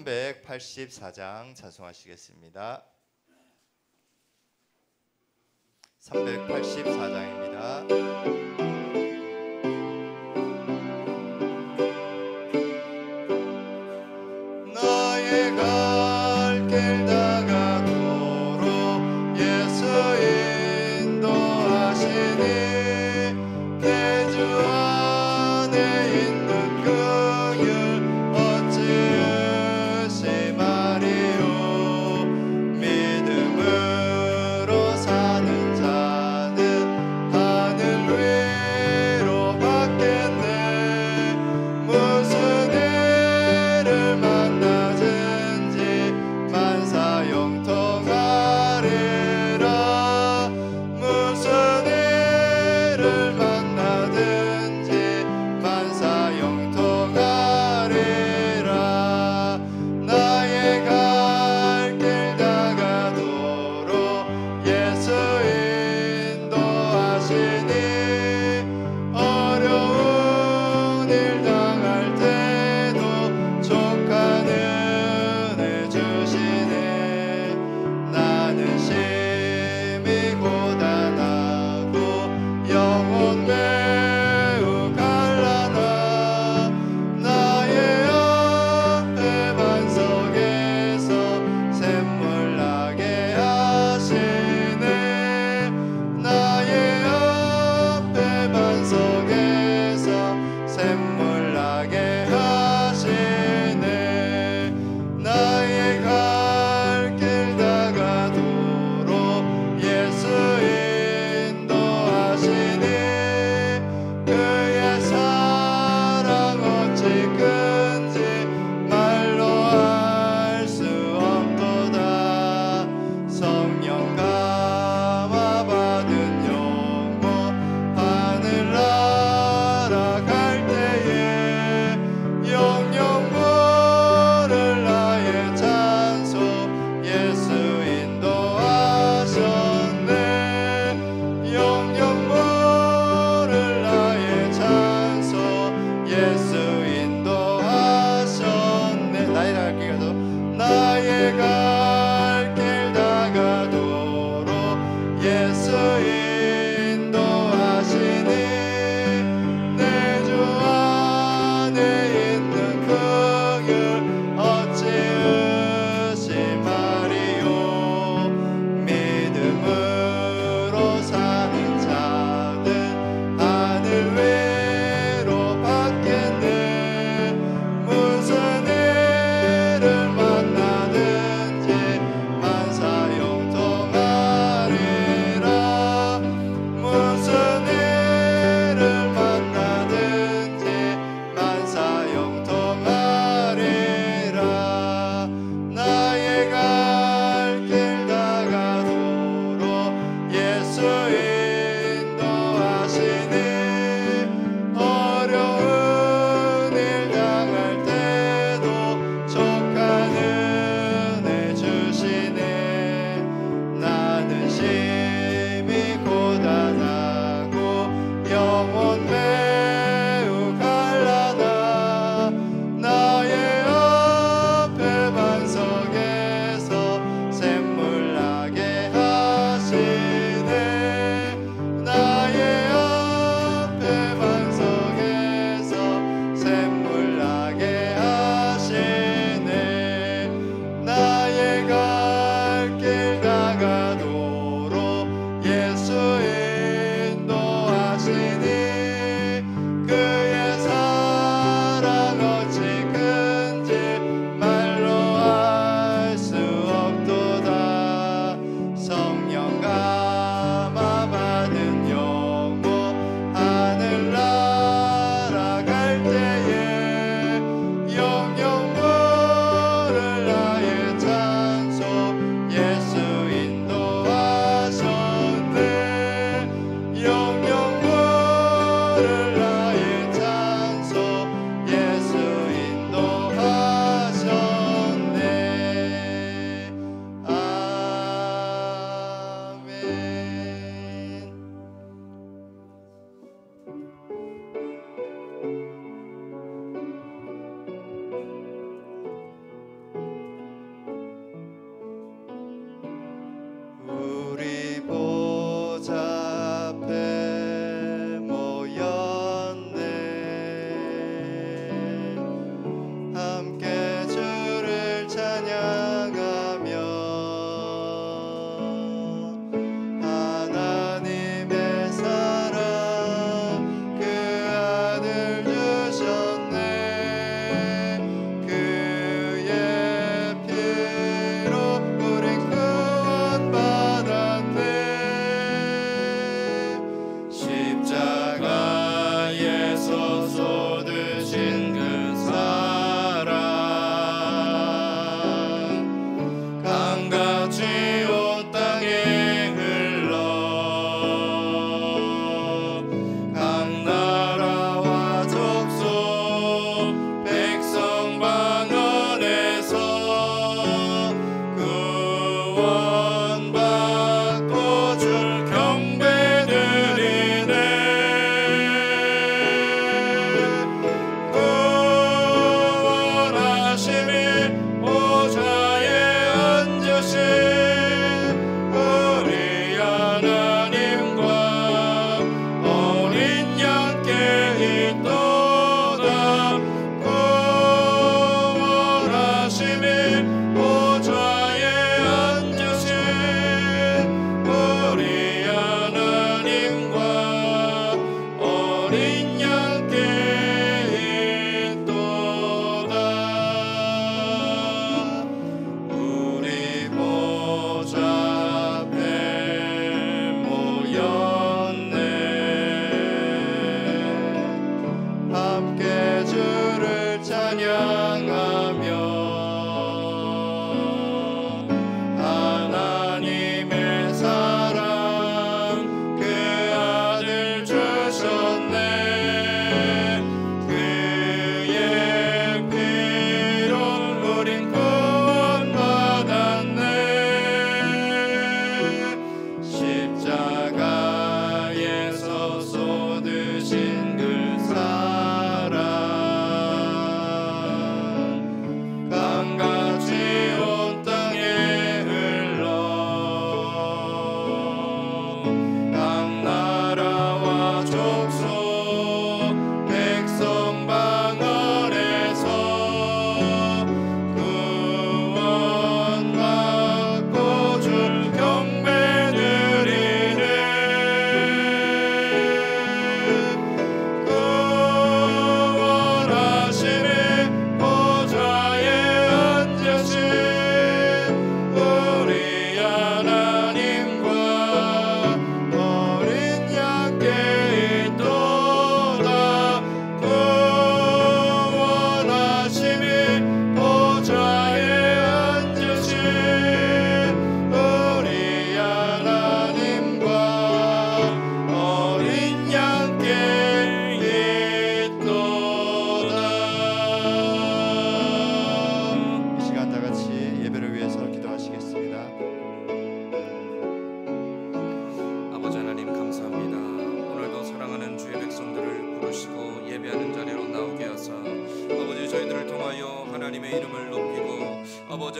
384장 찬송하시겠습니다. 384장입니다. 나의 갈 길 다가도록 예수 인도하시니 내 주 안에 있는 그 길 어찌 의심하리요. 믿음으로 사는 자는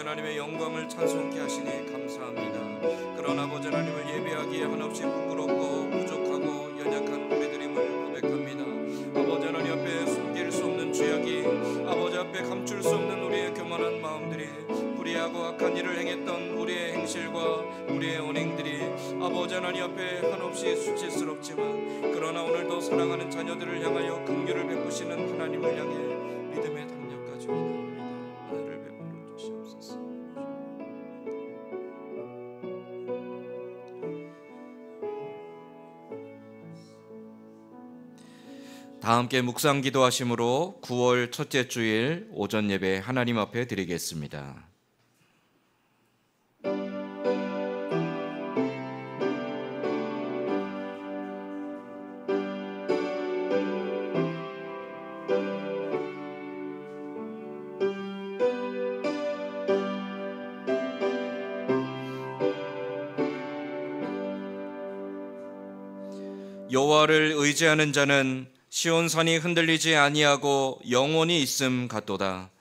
하나님의 영광을 찬송케 하시니 감사합니다. 그러나 아버지 하나님을 예배하기에 한없이 부끄럽고 부족하고 연약한 우리들임을 고백합니다. 아버지 하나님 앞에 숨길 수 없는 죄악이, 아버지 앞에 감출 수 없는 우리의 교만한 마음들이, 불의하고 악한 일을 행했던 우리의 행실과 우리의 언행들이 아버지 하나님 앞에 한없이 수치스럽지만, 그러나 오늘도 사랑하는 자녀들을 향하여 긍휼을 베푸시는 하나님을 향해 믿음의 담력 가지고 나옵니다. 은혜를 베풀어 주시옵소서. 다 함께 묵상 기도하심으로 9월 첫째 주일 오전 예배 하나님 앞에 드리겠습니다. 여호와를 의지하는 자는 시온산이 흔들리지 아니하고 영원히 있음 같도다.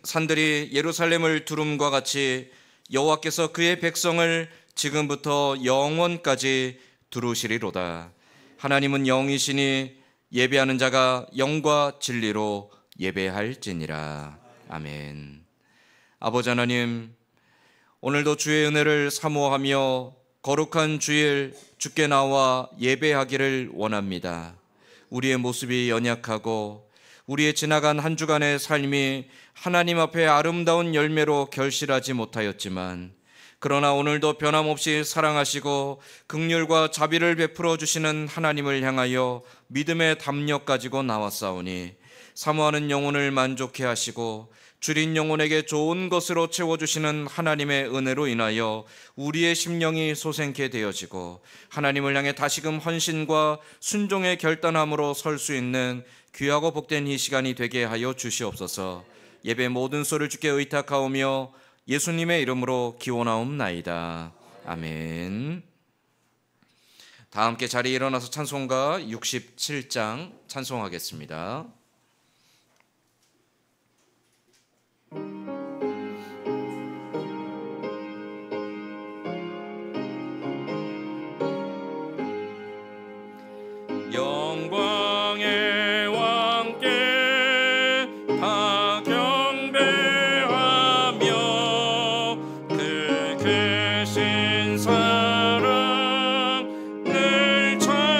산들이 예루살렘을 두름과 같이 여호와께서 그의 백성을 지금부터 영원까지 두루시리로다. 하나님은 영이시니 예배하는 자가 영과 진리로 예배할지니라. 아멘. 아버지 하나님, 오늘도 주의 은혜를 사모하며 거룩한 주일 주께 나와 예배하기를 원합니다. 우리의 모습이 연약하고 우리의 지나간 한 주간의 삶이 하나님 앞에 아름다운 열매로 결실하지 못하였지만, 그러나 오늘도 변함없이 사랑하시고 긍휼과 자비를 베풀어 주시는 하나님을 향하여 믿음의 담력 가지고 나왔사오니, 사모하는 영혼을 만족해 하시고 줄인 영혼에게 좋은 것으로 채워주시는 하나님의 은혜로 인하여 우리의 심령이 소생케 되어지고 하나님을 향해 다시금 헌신과 순종의 결단함으로 설 수 있는 귀하고 복된 이 시간이 되게 하여 주시옵소서. 예배 모든 소를 주께 의탁하오며 예수님의 이름으로 기원하옵나이다. 아멘. 다 함께 자리에 일어나서 찬송가 67장 찬송하겠습니다. 영광의 왕께 다 경배하며 그 크신 사랑 늘 찬송하라.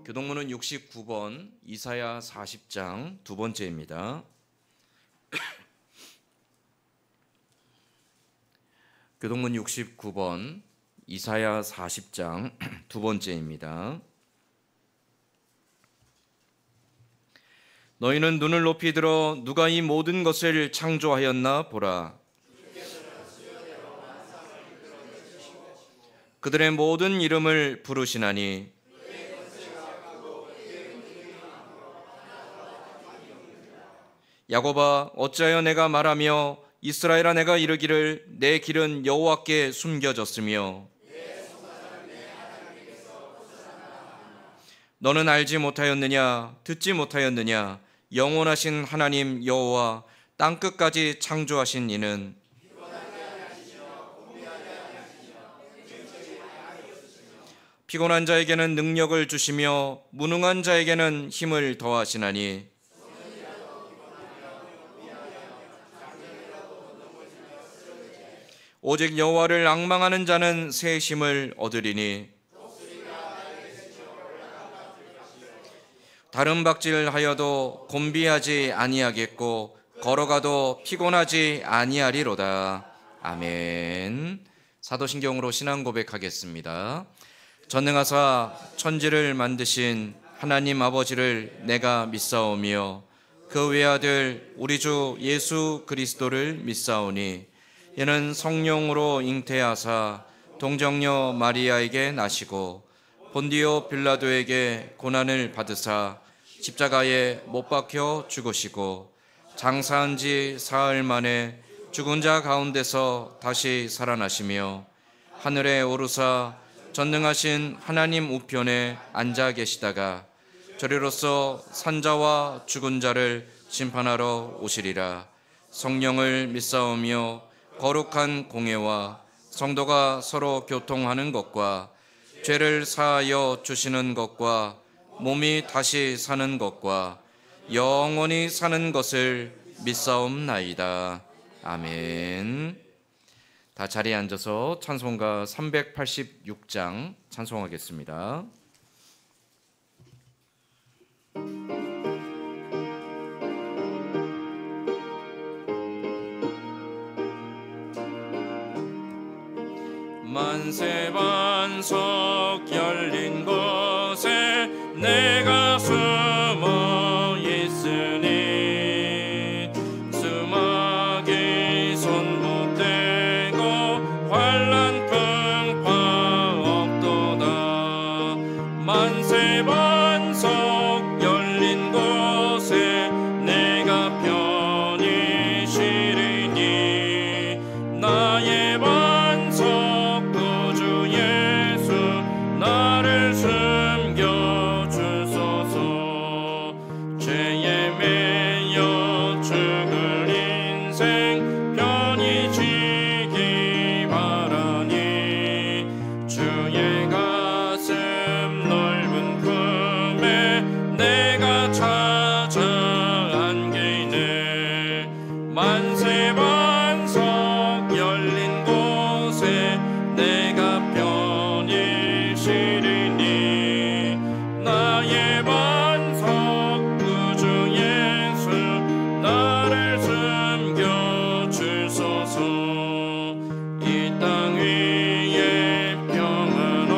교동문은 69번, 이사야 40장 두 번째입니다. 교동문 69번, 이사야 40장 두 번째입니다. 너희는 눈을 높이 들어 누가 이 모든 것을 창조하였나 보라. 그들의 모든 이름을 부르시나니 야곱아 어찌하여 내가 말하며 이스라엘아 내가 이르기를 내 길은 여호와께 숨겨졌으며 너는 알지 못하였느냐 듣지 못하였느냐 영원하신 하나님 여호와 땅끝까지 창조하신 이는 피곤한 자에게는 능력을 주시며 무능한 자에게는 힘을 더하시나니 오직 여호와를 앙망하는 자는 새 힘을 얻으리니 다른 박질하여도 곤비하지 아니하겠고 걸어가도 피곤하지 아니하리로다. 아멘. 사도신경으로 신앙 고백하겠습니다. 전능하사 천지를 만드신 하나님 아버지를 내가 믿사오며 그 외아들 우리 주 예수 그리스도를 믿사오니 이는 성령으로 잉태하사 동정녀 마리아에게 나시고 본디오 빌라도에게 고난을 받으사 십자가에 못 박혀 죽으시고 장사한 지 사흘 만에 죽은 자 가운데서 다시 살아나시며 하늘에 오르사 전능하신 하나님 우편에 앉아 계시다가 저리로서 산자와 죽은 자를 심판하러 오시리라. 성령을 믿사오며 거룩한 공예와 성도가 서로 교통하는 것과 죄를 사하여 주시는 것과 몸이 다시 사는 것과 영원히 사는 것을 믿사옵나이다. 아멘. 다 자리에 앉아서 찬송가 386장 찬송하겠습니다. 만세 반석 열린 곳에 내가 숨어 있으니 수막이 손 못 대고 환난 풍파 없도다. 만세 반석 열린 곳에 내가 편히 쉬리니 나의 반석 나를 숨겨주소서. 죄에 매여 죽을 인생 편히 지기 바라니 주의 가슴 넓은 품에 내가 찾아 안기네. 만세 반석 열린 곳에 내가 편히 쉬리니 나의 반석 구주 예수 나를 숨겨주소서. 이 땅 위에 평안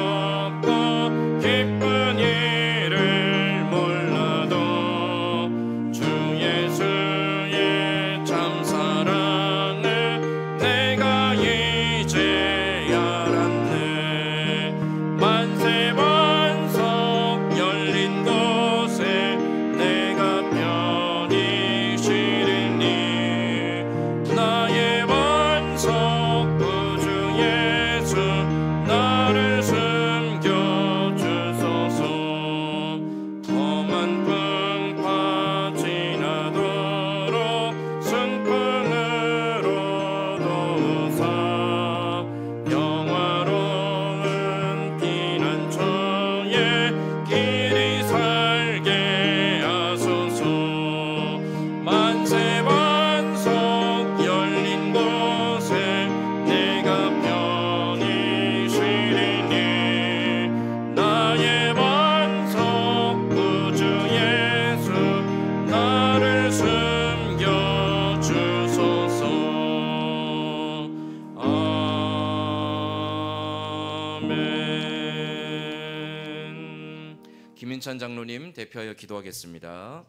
김인찬 장로님 대표하여 기도하겠습니다.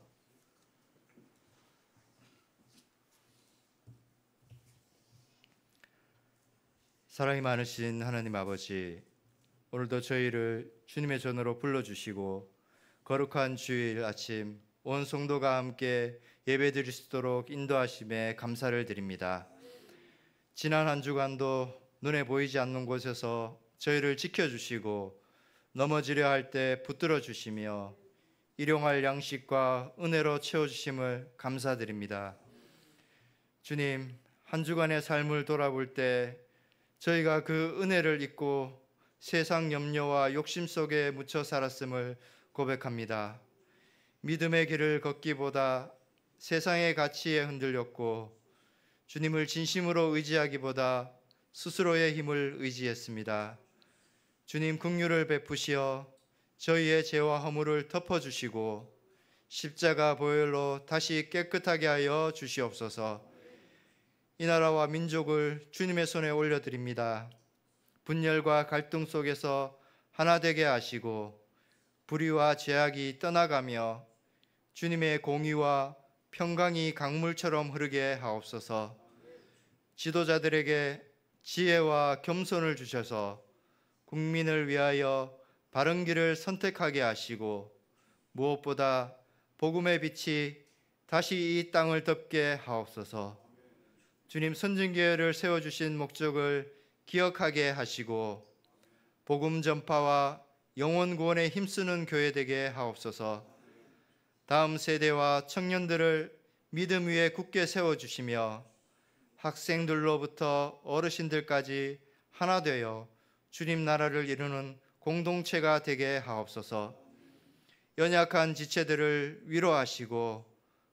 사랑이 많으신 하나님 아버지, 오늘도 저희를 주님의 전으로 불러주시고 거룩한 주일 아침 온 성도가 함께 예배드릴 수 있도록 인도하심에 감사를 드립니다. 지난 한 주간도 눈에 보이지 않는 곳에서 저희를 지켜주시고 넘어지려 할 때 붙들어 주시며 일용할 양식과 은혜로 채워주심을 감사드립니다. 주님, 한 주간의 삶을 돌아볼 때 저희가 그 은혜를 잊고 세상 염려와 욕심 속에 묻혀 살았음을 고백합니다. 믿음의 길을 걷기보다 세상의 가치에 흔들렸고 주님을 진심으로 의지하기보다 스스로의 힘을 의지했습니다. 주님, 긍휼을 베푸시어 저희의 죄와 허물을 덮어주시고 십자가 보혈로 다시 깨끗하게 하여 주시옵소서. 이 나라와 민족을 주님의 손에 올려드립니다. 분열과 갈등 속에서 하나 되게 하시고 불의와 죄악이 떠나가며 주님의 공의와 평강이 강물처럼 흐르게 하옵소서. 지도자들에게 지혜와 겸손을 주셔서 국민을 위하여 바른 길을 선택하게 하시고 무엇보다 복음의 빛이 다시 이 땅을 덮게 하옵소서. 주님, 선진교회를 세워주신 목적을 기억하게 하시고 복음 전파와 영혼 구원에 힘쓰는 교회 되게 하옵소서. 다음 세대와 청년들을 믿음 위에 굳게 세워주시며 학생들로부터 어르신들까지 하나 되어 주님 나라를 이루는 공동체가 되게 하옵소서. 연약한 지체들을 위로하시고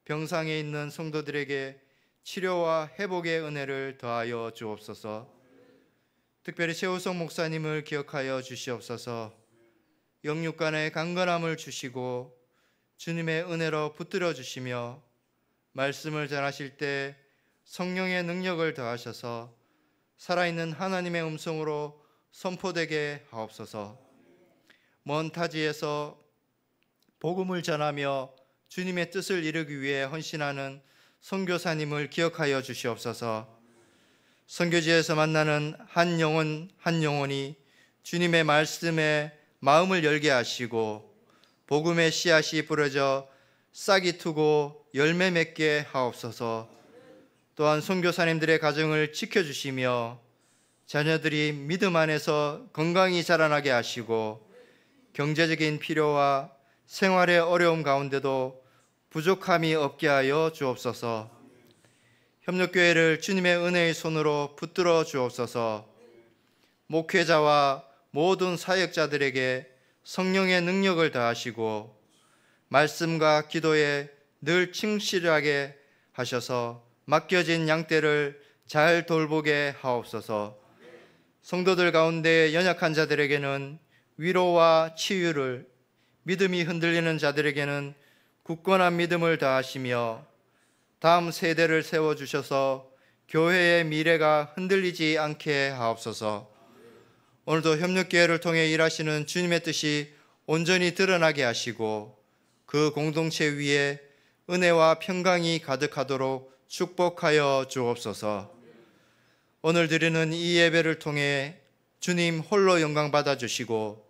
병상에 있는 성도들에게 치료와 회복의 은혜를 더하여 주옵소서. 특별히 최우성 목사님을 기억하여 주시옵소서. 영육간의 강건함을 주시고 주님의 은혜로 붙들어 주시며 말씀을 전하실 때 성령의 능력을 더하셔서 살아있는 하나님의 음성으로 선포되게 하옵소서. 먼 타지에서 복음을 전하며 주님의 뜻을 이루기 위해 헌신하는 선교사님을 기억하여 주시옵소서. 선교지에서 만나는 한 영혼 한 영혼이 주님의 말씀에 마음을 열게 하시고 복음의 씨앗이 부러져 싹이 트고 열매 맺게 하옵소서. 또한 선교사님들의 가정을 지켜주시며 자녀들이 믿음 안에서 건강히 자라나게 하시고 경제적인 필요와 생활의 어려움 가운데도 부족함이 없게 하여 주옵소서. 협력교회를 주님의 은혜의 손으로 붙들어 주옵소서. 목회자와 모든 사역자들에게 성령의 능력을 더하시고 말씀과 기도에 늘 충실하게 하셔서 맡겨진 양떼를 잘 돌보게 하옵소서. 성도들 가운데 연약한 자들에게는 위로와 치유를, 믿음이 흔들리는 자들에게는 굳건한 믿음을 더하시며 다음 세대를 세워주셔서 교회의 미래가 흔들리지 않게 하옵소서. 오늘도 협력교회를 통해 일하시는 주님의 뜻이 온전히 드러나게 하시고 그 공동체 위에 은혜와 평강이 가득하도록 축복하여 주옵소서. 오늘 드리는 이 예배를 통해 주님 홀로 영광 받아주시고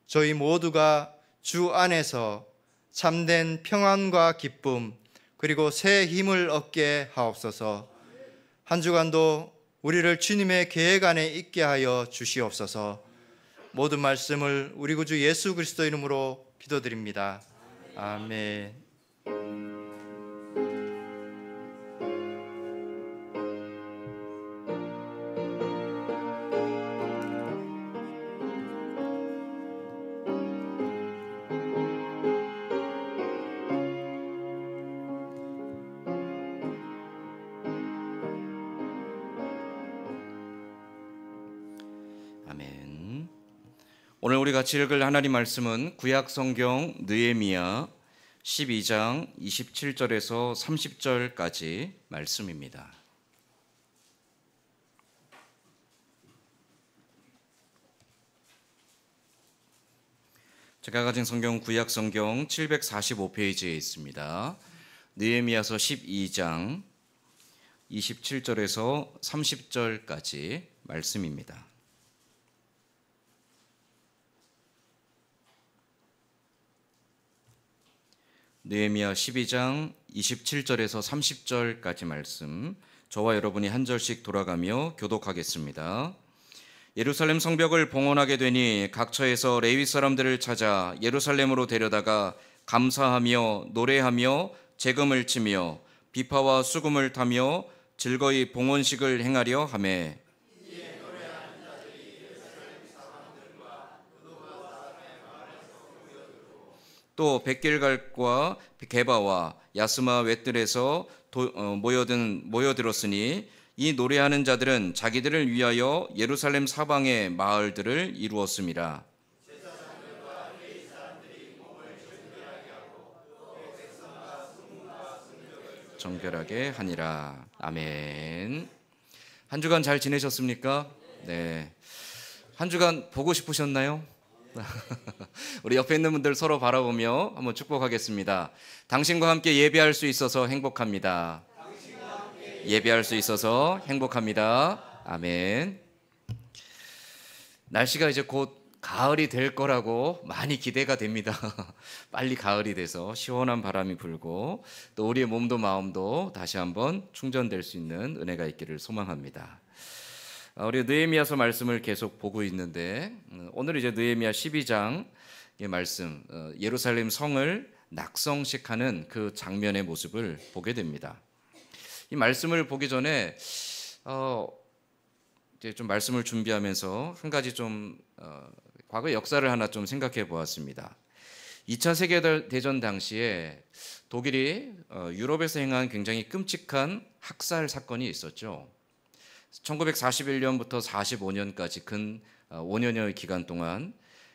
저희 모두가 주 안에서 참된 평안과 기쁨 그리고 새 힘을 얻게 하옵소서. 한 주간도 우리를 주님의 계획 안에 있게 하여 주시옵소서. 모든 말씀을 우리 구주 예수 그리스도 이름으로 기도드립니다. 아멘. 아멘. 오늘 우리 같이 읽을 하나님 말씀은 구약 성경 느헤미야 12장 27절에서 30절까지 말씀입니다. 제가 가진 성경 구약 성경 745페이지에 있습니다. 느헤미야서 12장 27절에서 30절까지 말씀입니다. 느헤미야 12장 27절에서 30절까지 말씀, 저와 여러분이 한 절씩 돌아가며 교독하겠습니다. 예루살렘 성벽을 봉헌하게 되니 각처에서 레위 사람들을 찾아 예루살렘으로 데려다가 감사하며 노래하며 재금을 치며 비파와 수금을 타며 즐거이 봉헌식을 행하려 하매, 또 백길갈과 게바와 야스마 웻들에서 모여들었으니 이 노래하는 자들은 자기들을 위하여 예루살렘 사방의 마을들을 이루었음이라. 정결하게 하니라. 아멘. 한 주간 잘 지내셨습니까? 네. 한 주간 보고 싶으셨나요? 우리 옆에 있는 분들 서로 바라보며 한번 축복하겠습니다. 당신과 함께 예배할 수 있어서 행복합니다. 예배할 수 있어서 행복합니다. 아멘. 날씨가 이제 곧 가을이 될 거라고 많이 기대가 됩니다. 빨리 가을이 돼서 시원한 바람이 불고 또 우리의 몸도 마음도 다시 한번 충전될 수 있는 은혜가 있기를 소망합니다. 우리 느헤미야서 말씀을 계속 보고 있는데 오늘 이제 느헤미야 12장의 말씀, 예루살렘 성을 낙성식하는 그 장면의 모습을 보게 됩니다. 이 말씀을 보기 전에 이제 좀 말씀을 준비하면서 한 가지 좀 과거 역사를 하나 좀 생각해 보았습니다. 2차 세계대전 당시에 독일이 유럽에서 행한 굉장히 끔찍한 학살 사건이 있었죠. 1941년부터 45년까지 근 5년여의 기간 동안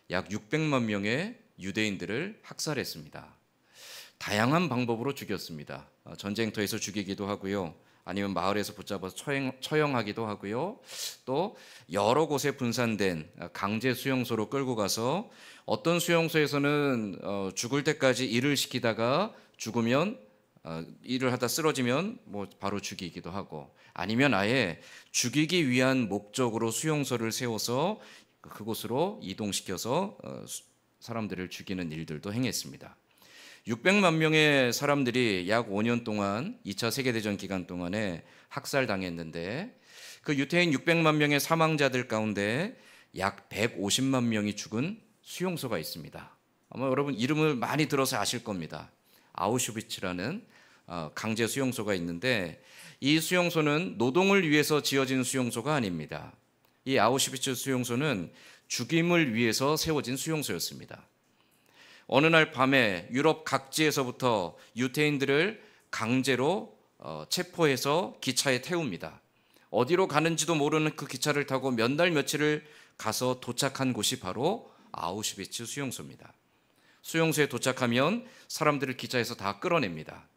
약 600만 명의 유대인들을 학살했습니다. 다양한 방법으로 죽였습니다. 전쟁터에서 죽이기도 하고요. 아니면 마을에서 붙잡아서 처형하기도 하고요. 또 여러 곳에 분산된 강제 수용소로 끌고 가서 어떤 수용소에서는 죽을 때까지 일을 시키다가 죽으면 일을 하다 쓰러지면 뭐 바로 죽이기도 하고, 아니면 아예 죽이기 위한 목적으로 수용소를 세워서 그곳으로 이동시켜서 사람들을 죽이는 일들도 행했습니다. 600만 명의 사람들이 약 5년 동안 2차 세계대전 기간 동안에 학살당했는데 그 유태인 600만 명의 사망자들 가운데 약 150만 명이 죽은 수용소가 있습니다. 아마 여러분 이름을 많이 들어서 아실 겁니다. 아우슈비츠라는 강제 수용소가 있는데 이 수용소는 노동을 위해서 지어진 수용소가 아닙니다. 이 아우슈비츠 수용소는 죽임을 위해서 세워진 수용소였습니다. 어느 날 밤에 유럽 각지에서부터 유태인들을 강제로 체포해서 기차에 태웁니다. 어디로 가는지도 모르는 그 기차를 타고 몇 날 며칠을 가서 도착한 곳이 바로 아우슈비츠 수용소입니다. 수용소에 도착하면 사람들을 기차에서 다 끌어냅니다.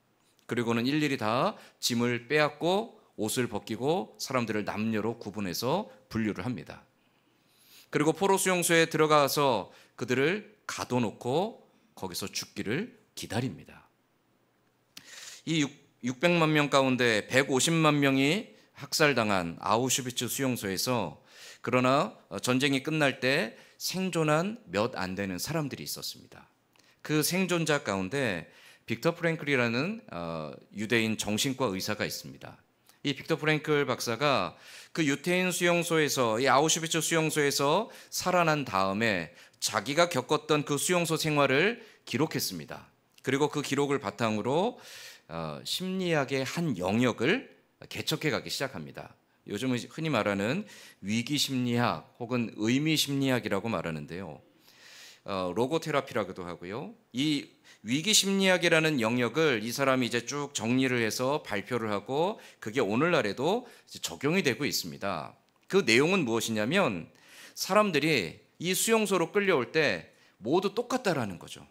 그리고는 일일이 다 짐을 빼앗고 옷을 벗기고 사람들을 남녀로 구분해서 분류를 합니다. 그리고 포로 수용소에 들어가서 그들을 가둬놓고 거기서 죽기를 기다립니다. 이 600만 명 가운데 150만 명이 학살당한 아우슈비츠 수용소에서 그러나 전쟁이 끝날 때 생존한 몇 안 되는 사람들이 있었습니다. 그 생존자 가운데 빅터 프랭클이라는 유대인 정신과 의사가 있습니다. 이 빅터 프랭클 박사가 그 유태인 수용소에서, 이 아우슈비츠 수용소에서 살아난 다음에 자기가 겪었던 그 수용소 생활을 기록했습니다. 그리고 그 기록을 바탕으로 심리학의 한 영역을 개척해 가기 시작합니다. 요즘은 흔히 말하는 위기 심리학 혹은 의미 심리학이라고 말하는데요. 로고 테라피라고도 하고요. 이 위기 심리학이라는 영역을 이 사람이 이제 쭉 정리를 해서 발표를 하고 그게 오늘날에도 적용이 되고 있습니다. 그 내용은 무엇이냐면 사람들이 이 수용소로 끌려올 때 모두 똑같다라는 거죠.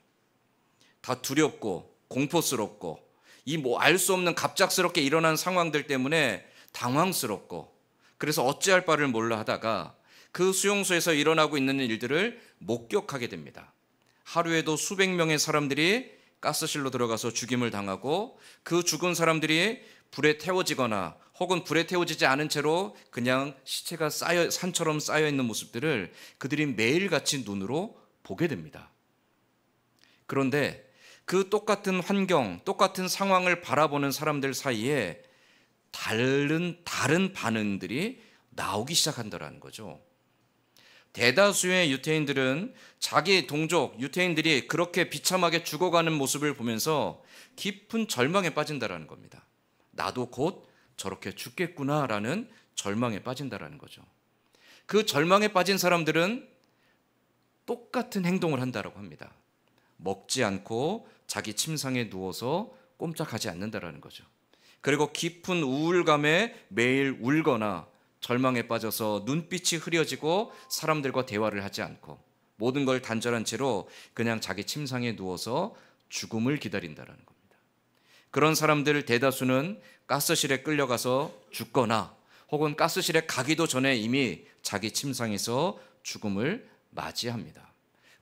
다 두렵고 공포스럽고 이 뭐 알 수 없는 갑작스럽게 일어난 상황들 때문에 당황스럽고 그래서 어찌할 바를 몰라 하다가 그 수용소에서 일어나고 있는 일들을 목격하게 됩니다. 하루에도 수백 명의 사람들이 가스실로 들어가서 죽임을 당하고 그 죽은 사람들이 불에 태워지거나 혹은 불에 태워지지 않은 채로 그냥 시체가 산처럼 쌓여 있는 모습들을 그들이 매일같이 눈으로 보게 됩니다. 그런데 그 똑같은 환경, 똑같은 상황을 바라보는 사람들 사이에 다른 반응들이 나오기 시작한다는 거죠. 대다수의 유태인들은 자기 동족 유태인들이 그렇게 비참하게 죽어가는 모습을 보면서 깊은 절망에 빠진다는 겁니다. 나도 곧 저렇게 죽겠구나라는 절망에 빠진다는 거죠. 그 절망에 빠진 사람들은 똑같은 행동을 한다고 합니다. 먹지 않고 자기 침상에 누워서 꼼짝하지 않는다는 거죠. 그리고 깊은 우울감에 매일 울거나 절망에 빠져서 눈빛이 흐려지고 사람들과 대화를 하지 않고 모든 걸 단절한 채로 그냥 자기 침상에 누워서 죽음을 기다린다는 겁니다. 그런 사람들 대다수는 가스실에 끌려가서 죽거나 혹은 가스실에 가기도 전에 이미 자기 침상에서 죽음을 맞이합니다.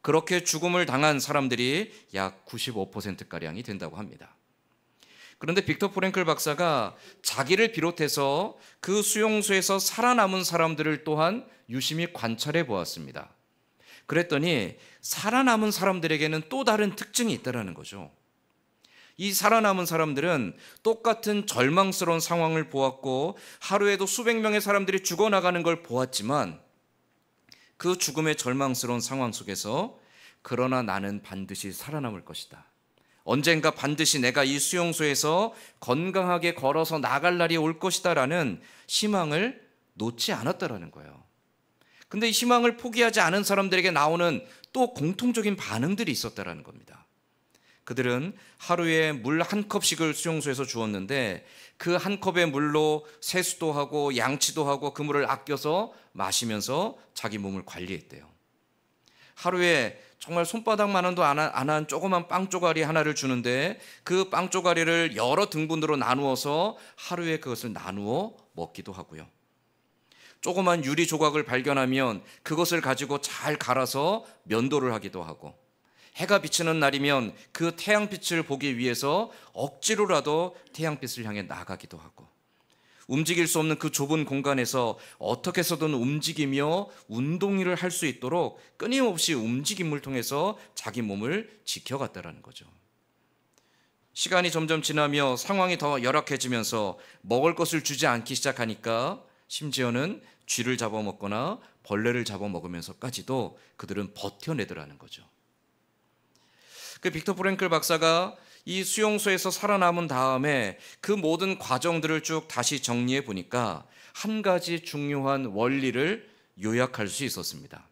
그렇게 죽음을 당한 사람들이 약 95%가량이 된다고 합니다. 그런데 빅터 프랭클 박사가 자기를 비롯해서 그 수용소에서 살아남은 사람들을 또한 유심히 관찰해 보았습니다. 그랬더니 살아남은 사람들에게는 또 다른 특징이 있다는 거죠. 이 살아남은 사람들은 똑같은 절망스러운 상황을 보았고 하루에도 수백 명의 사람들이 죽어나가는 걸 보았지만 그 죽음의 절망스러운 상황 속에서 그러나 나는 반드시 살아남을 것이다. 언젠가 반드시 내가 이 수용소에서 건강하게 걸어서 나갈 날이 올 것이다 라는 희망을 놓지 않았다라는 거예요. 근데 이 희망을 포기하지 않은 사람들에게 나오는 또 공통적인 반응들이 있었다라는 겁니다. 그들은 하루에 물 한 컵씩을 수용소에서 주었는데 그 한 컵의 물로 세수도 하고 양치도 하고 그 물을 아껴서 마시면서 자기 몸을 관리했대요. 하루에 정말 손바닥만한도 안 한 조그만 빵 쪼가리 하나를 주는데 그 빵 쪼가리를 여러 등분으로 나누어서 하루에 그것을 나누어 먹기도 하고요. 조그만 유리 조각을 발견하면 그것을 가지고 잘 갈아서 면도를 하기도 하고, 해가 비치는 날이면 그 태양빛을 보기 위해서 억지로라도 태양빛을 향해 나가기도 하고, 움직일 수 없는 그 좁은 공간에서 어떻게 해서든 움직이며 운동을 할 수 있도록 끊임없이 움직임을 통해서 자기 몸을 지켜갔다는 거죠. 시간이 점점 지나며 상황이 더 열악해지면서 먹을 것을 주지 않기 시작하니까 심지어는 쥐를 잡아먹거나 벌레를 잡아먹으면서까지도 그들은 버텨내더라는 거죠. 그 빅터 프랭클 박사가 이 수용소에서 살아남은 다음에 그 모든 과정들을 쭉 다시 정리해 보니까 한 가지 중요한 원리를 요약할 수 있었습니다.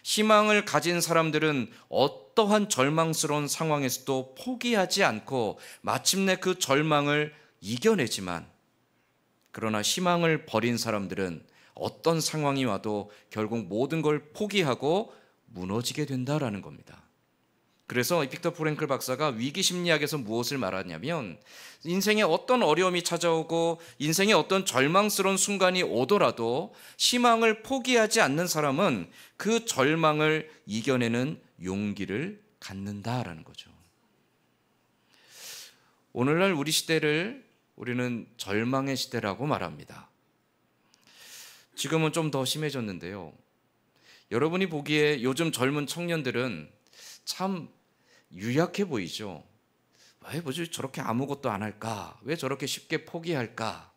희망을 가진 사람들은 어떠한 절망스러운 상황에서도 포기하지 않고 마침내 그 절망을 이겨내지만, 그러나 희망을 버린 사람들은 어떤 상황이 와도 결국 모든 걸 포기하고 무너지게 된다라는 겁니다. 그래서 빅터 프랭클 박사가 위기 심리학에서 무엇을 말하냐면, 인생에 어떤 어려움이 찾아오고 인생에 어떤 절망스러운 순간이 오더라도 희망을 포기하지 않는 사람은 그 절망을 이겨내는 용기를 갖는다라는 거죠. 오늘날 우리 시대를 우리는 절망의 시대라고 말합니다. 지금은 좀 더 심해졌는데요. 여러분이 보기에 요즘 젊은 청년들은 참 유약해 보이죠. 왜 뭐지 저렇게 아무것도 안 할까? 왜 저렇게 쉽게 포기할까?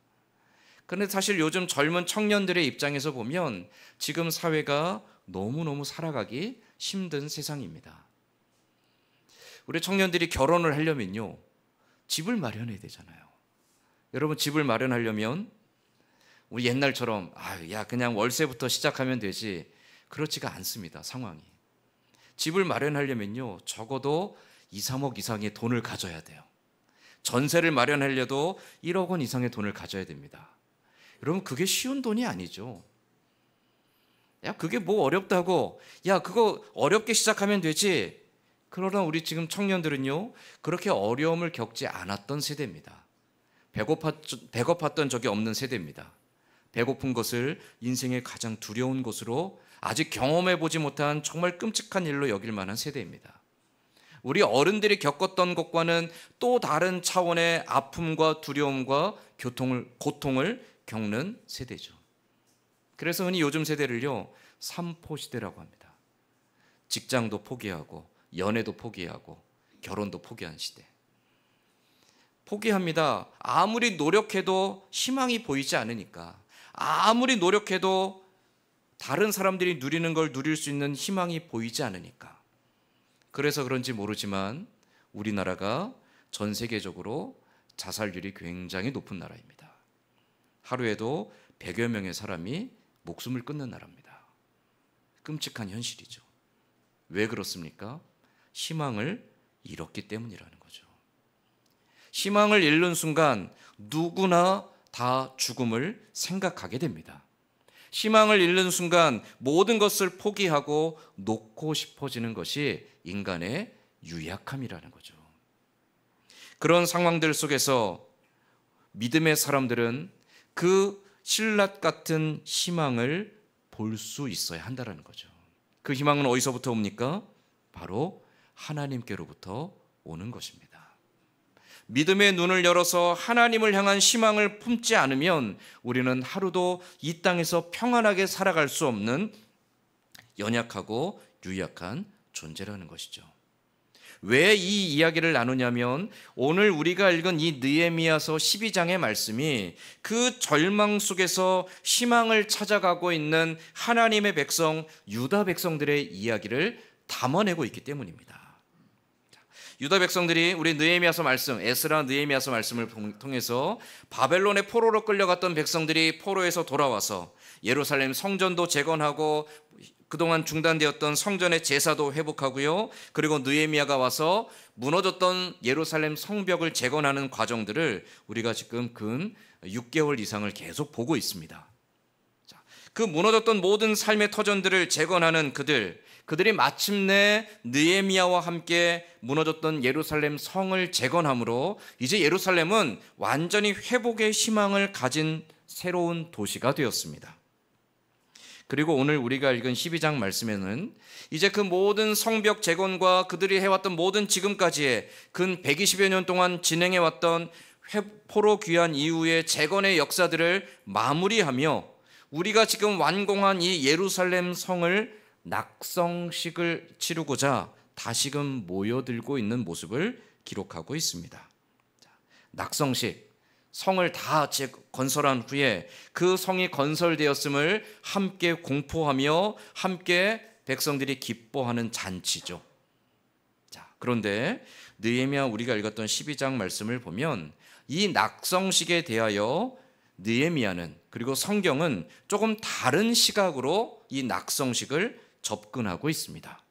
그런데 사실 요즘 젊은 청년들의 입장에서 보면 지금 사회가 너무너무 살아가기 힘든 세상입니다. 우리 청년들이 결혼을 하려면요, 집을 마련해야 되잖아요. 여러분, 집을 마련하려면 우리 옛날처럼 그냥 월세부터 시작하면 되지, 그렇지가 않습니다. 상황이. 집을 마련하려면요, 적어도 2, 3억 이상의 돈을 가져야 돼요. 전세를 마련하려도 1억 원 이상의 돈을 가져야 됩니다. 여러분, 그게 쉬운 돈이 아니죠. 그게 뭐 어렵다고, 그거 어렵게 시작하면 되지. 그러나 우리 지금 청년들은요, 그렇게 어려움을 겪지 않았던 세대입니다. 배고팠던 적이 없는 세대입니다. 배고픈 것을 인생의 가장 두려운 것으로, 아직 경험해보지 못한 정말 끔찍한 일로 여길 만한 세대입니다. 우리 어른들이 겪었던 것과는 또 다른 차원의 아픔과 두려움과 고통을 겪는 세대죠. 그래서 흔히 요즘 세대를요, 삼포 시대라고 합니다. 직장도 포기하고 연애도 포기하고 결혼도 포기한 시대. 포기합니다. 아무리 노력해도 희망이 보이지 않으니까. 아무리 노력해도 다른 사람들이 누리는 걸 누릴 수 있는 희망이 보이지 않으니까. 그래서 그런지 모르지만 우리나라가 전 세계적으로 자살률이 굉장히 높은 나라입니다. 하루에도 100여 명의 사람이 목숨을 끊는 나라입니다. 끔찍한 현실이죠. 왜 그렇습니까? 희망을 잃었기 때문이라는 거죠. 희망을 잃는 순간 누구나 다 죽음을 생각하게 됩니다. 희망을 잃는 순간 모든 것을 포기하고 놓고 싶어지는 것이 인간의 유약함이라는 거죠. 그런 상황들 속에서 믿음의 사람들은 그 신라 같은 희망을 볼 수 있어야 한다는 거죠. 그 희망은 어디서부터 옵니까? 바로 하나님께로부터 오는 것입니다. 믿음의 눈을 열어서 하나님을 향한 희망을 품지 않으면 우리는 하루도 이 땅에서 평안하게 살아갈 수 없는 연약하고 유약한 존재라는 것이죠. 왜 이 이야기를 나누냐면 오늘 우리가 읽은 이 느헤미야서 12장의 말씀이 그 절망 속에서 희망을 찾아가고 있는 하나님의 백성 유다 백성들의 이야기를 담아내고 있기 때문입니다. 유다 백성들이 우리 느헤미야서 말씀, 에스라 느헤미야서 말씀을 통해서 바벨론의 포로로 끌려갔던 백성들이 포로에서 돌아와서 예루살렘 성전도 재건하고 그동안 중단되었던 성전의 제사도 회복하고요. 그리고 느헤미야가 와서 무너졌던 예루살렘 성벽을 재건하는 과정들을 우리가 지금 근 6개월 이상을 계속 보고 있습니다. 그 무너졌던 모든 삶의 터전들을 재건하는 그들이 마침내 느헤미야와 함께 무너졌던 예루살렘 성을 재건함으로 이제 예루살렘은 완전히 회복의 희망을 가진 새로운 도시가 되었습니다. 그리고 오늘 우리가 읽은 12장 말씀에는 이제 그 모든 성벽 재건과 그들이 해왔던 모든 지금까지의 근 120여 년 동안 진행해왔던 포로 귀환 이후의 재건의 역사들을 마무리하며 우리가 지금 완공한 이 예루살렘 성을 낙성식을 치르고자 다시금 모여들고 있는 모습을 기록하고 있습니다. 낙성식, 성을 다 건설한 후에 그 성이 건설되었음을 함께 공포하며 함께 백성들이 기뻐하는 잔치죠. 그런데 느헤미야 우리가 읽었던 12장 말씀을 보면 이 낙성식에 대하여 느헤미야는 그리고 성경은 조금 다른 시각으로 이 낙성식을 접근하고 있습니다.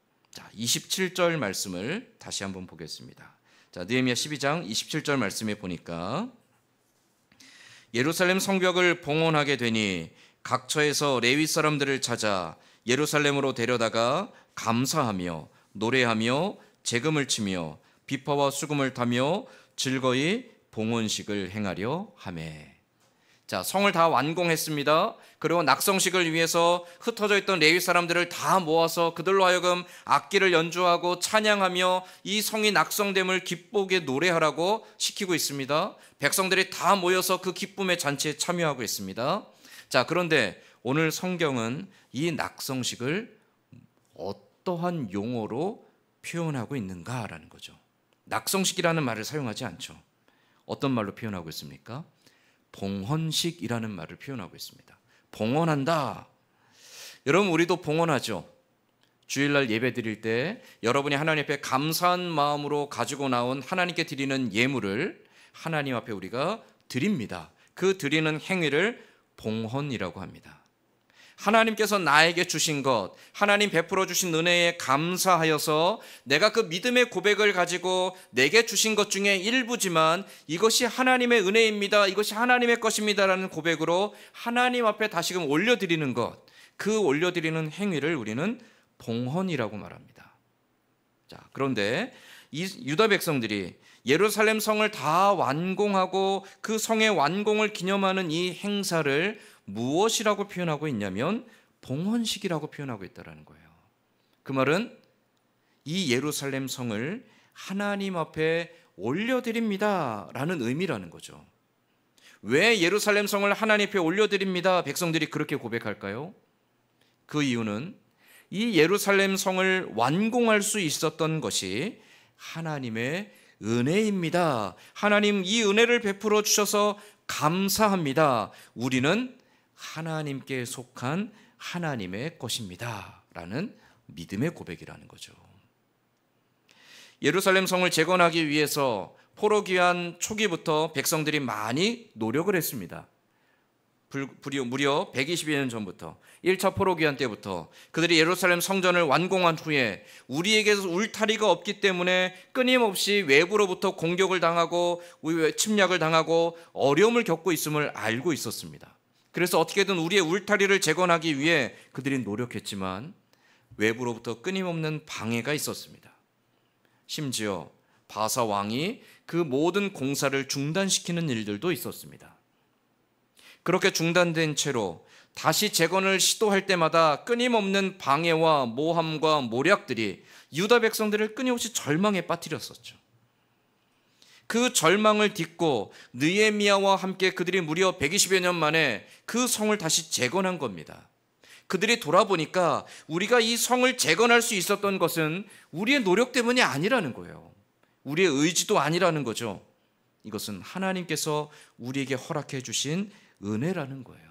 27절 말씀을 다시 한번 보겠습니다. 느헤미야 12장 27절 말씀에 보니까 예루살렘 성벽을 봉헌하게 되니 각처에서 레위 사람들을 찾아 예루살렘으로 데려다가 감사하며 노래하며 재금을 치며 비파와 수금을 타며 즐거이 봉헌식을 행하려 하매. 성을 다 완공했습니다. 그리고 낙성식을 위해서 흩어져 있던 레위 사람들을 다 모아서 그들로 하여금 악기를 연주하고 찬양하며 이 성이 낙성됨을 기쁘게 노래하라고 시키고 있습니다. 백성들이 다 모여서 그 기쁨의 잔치에 참여하고 있습니다. 그런데 오늘 성경은 이 낙성식을 어떠한 용어로 표현하고 있는가라는 거죠. 낙성식이라는 말을 사용하지 않죠. 어떤 말로 표현하고 있습니까? 봉헌식이라는 말을 표현하고 있습니다. 봉헌한다. 여러분 우리도 봉헌하죠. 주일날 예배 드릴 때 여러분이 하나님 앞에 감사한 마음으로 가지고 나온 하나님께 드리는 예물을 하나님 앞에 우리가 드립니다. 그 드리는 행위를 봉헌이라고 합니다. 하나님께서 나에게 주신 것, 하나님 베풀어 주신 은혜에 감사하여서 내가 그 믿음의 고백을 가지고 내게 주신 것 중에 일부지만 이것이 하나님의 은혜입니다. 이것이 하나님의 것입니다라는 고백으로 하나님 앞에 다시금 올려드리는 것, 그 올려드리는 행위를 우리는 봉헌이라고 말합니다. 그런데 이 유다 백성들이 예루살렘 성을 다 완공하고 그 성의 완공을 기념하는 이 행사를 무엇이라고 표현하고 있냐면 봉헌식이라고 표현하고 있다는 거예요. 그 말은 이 예루살렘 성을 하나님 앞에 올려드립니다 라는 의미라는 거죠. 왜 예루살렘 성을 하나님 앞에 올려드립니다 백성들이 그렇게 고백할까요? 그 이유는 이 예루살렘 성을 완공할 수 있었던 것이 하나님의 은혜입니다. 하나님 이 은혜를 베풀어 주셔서 감사합니다. 우리는 하나님께 속한 하나님의 것입니다 라는 믿음의 고백이라는 거죠. 예루살렘 성을 재건하기 위해서 포로 귀환 초기부터 백성들이 많이 노력을 했습니다. 무려 120여 년 전부터 1차 포로 귀환 때부터 그들이 예루살렘 성전을 완공한 후에 우리에게서 울타리가 없기 때문에 끊임없이 외부로부터 공격을 당하고 침략을 당하고 어려움을 겪고 있음을 알고 있었습니다. 그래서 어떻게든 우리의 울타리를 재건하기 위해 그들이 노력했지만 외부로부터 끊임없는 방해가 있었습니다. 심지어 바사 왕이 그 모든 공사를 중단시키는 일들도 있었습니다. 그렇게 중단된 채로 다시 재건을 시도할 때마다 끊임없는 방해와 모함과 모략들이 유다 백성들을 끊임없이 절망에 빠뜨렸었죠. 그 절망을 딛고 느헤미야와 함께 그들이 무려 120여 년 만에 그 성을 다시 재건한 겁니다. 그들이 돌아보니까 우리가 이 성을 재건할 수 있었던 것은 우리의 노력 때문이 아니라는 거예요. 우리의 의지도 아니라는 거죠. 이것은 하나님께서 우리에게 허락해 주신 은혜라는 거예요.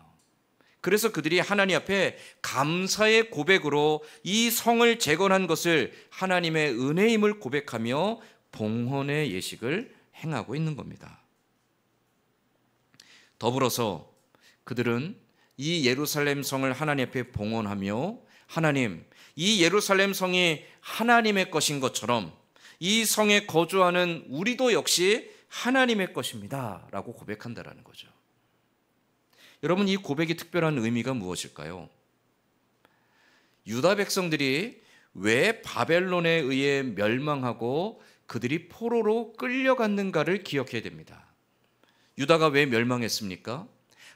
그래서 그들이 하나님 앞에 감사의 고백으로 이 성을 재건한 것을 하나님의 은혜임을 고백하며 봉헌의 예식을 행하고 있는 겁니다. 더불어서 그들은 이 예루살렘 성을 하나님 앞에 봉헌하며 하나님, 이 예루살렘 성이 하나님의 것인 것처럼 이 성에 거주하는 우리도 역시 하나님의 것입니다 라고 고백한다라는 거죠. 여러분, 이 고백이 특별한 의미가 무엇일까요? 유다 백성들이 왜 바벨론에 의해 멸망하고 그들이 포로로 끌려갔는가를 기억해야 됩니다. 유다가 왜 멸망했습니까?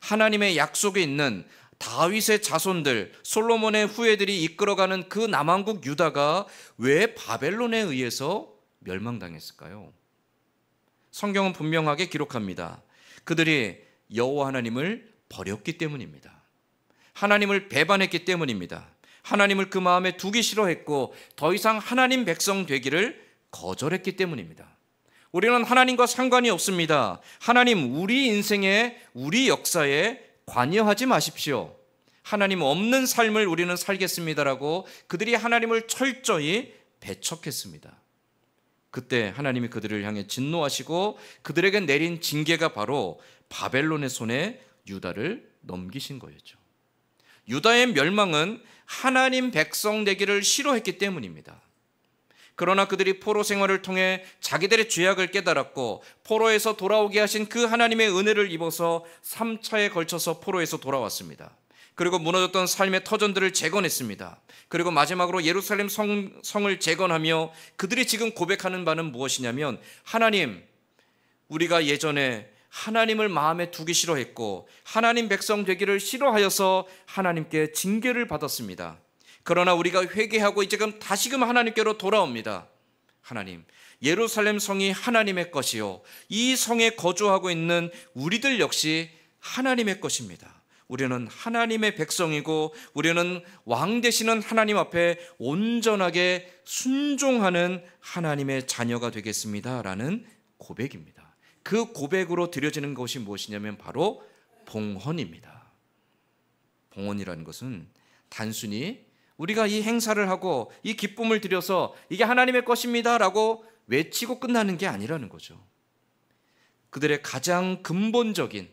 하나님의 약속에 있는 다윗의 자손들, 솔로몬의 후예들이 이끌어가는 그 남왕국 유다가 왜 바벨론에 의해서 멸망당했을까요? 성경은 분명하게 기록합니다. 그들이 여호와 하나님을 버렸기 때문입니다. 하나님을 배반했기 때문입니다. 하나님을 그 마음에 두기 싫어했고 더 이상 하나님 백성 되기를 거절했기 때문입니다. 우리는 하나님과 상관이 없습니다. 하나님, 우리 인생에, 우리 역사에 관여하지 마십시오. 하나님 없는 삶을 우리는 살겠습니다라고 그들이 하나님을 철저히 배척했습니다. 그때 하나님이 그들을 향해 진노하시고 그들에게 내린 징계가 바로 바벨론의 손에 유다를 넘기신 거였죠. 유다의 멸망은 하나님 백성 되기를 싫어했기 때문입니다. 그러나 그들이 포로 생활을 통해 자기들의 죄악을 깨달았고 포로에서 돌아오게 하신 그 하나님의 은혜를 입어서 3차에 걸쳐서 포로에서 돌아왔습니다. 그리고 무너졌던 삶의 터전들을 재건했습니다. 그리고 마지막으로 예루살렘 성을 재건하며 그들이 지금 고백하는 바는 무엇이냐면 하나님, 우리가 예전에 하나님을 마음에 두기 싫어했고 하나님 백성 되기를 싫어하여서 하나님께 징계를 받았습니다. 그러나 우리가 회개하고 지금 다시금 하나님께로 돌아옵니다. 하나님, 예루살렘 성이 하나님의 것이요 이 성에 거주하고 있는 우리들 역시 하나님의 것입니다. 우리는 하나님의 백성이고 우리는 왕 되시는 하나님 앞에 온전하게 순종하는 하나님의 자녀가 되겠습니다 라는 고백입니다. 그 고백으로 드려지는 것이 무엇이냐면 바로 봉헌입니다. 봉헌이라는 것은 단순히 우리가 이 행사를 하고 이 기쁨을 드려서 이게 하나님의 것입니다 라고 외치고 끝나는 게 아니라는 거죠. 그들의 가장 근본적인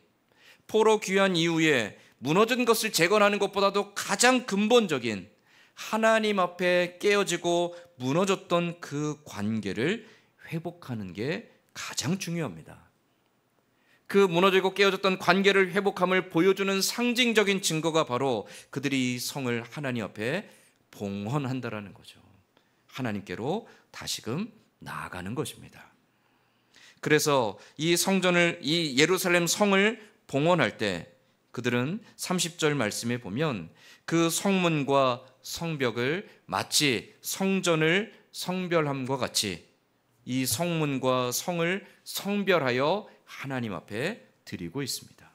포로 귀환 이후에 무너진 것을 재건하는 것보다도 가장 근본적인 하나님 앞에 깨어지고 무너졌던 그 관계를 회복하는 게 가장 중요합니다. 그 무너지고 깨어졌던 관계를 회복함을 보여주는 상징적인 증거가 바로 그들이 이 성을 하나님 앞에 봉헌한다라는 거죠. 하나님께로 다시금 나아가는 것입니다. 그래서 이 성전을, 이 예루살렘 성을 봉헌할 때 그들은 30절 말씀에 보면 그 성문과 성벽을 마치 성전을 성별함과 같이 이 성문과 성을 성별하여 하나님 앞에 드리고 있습니다.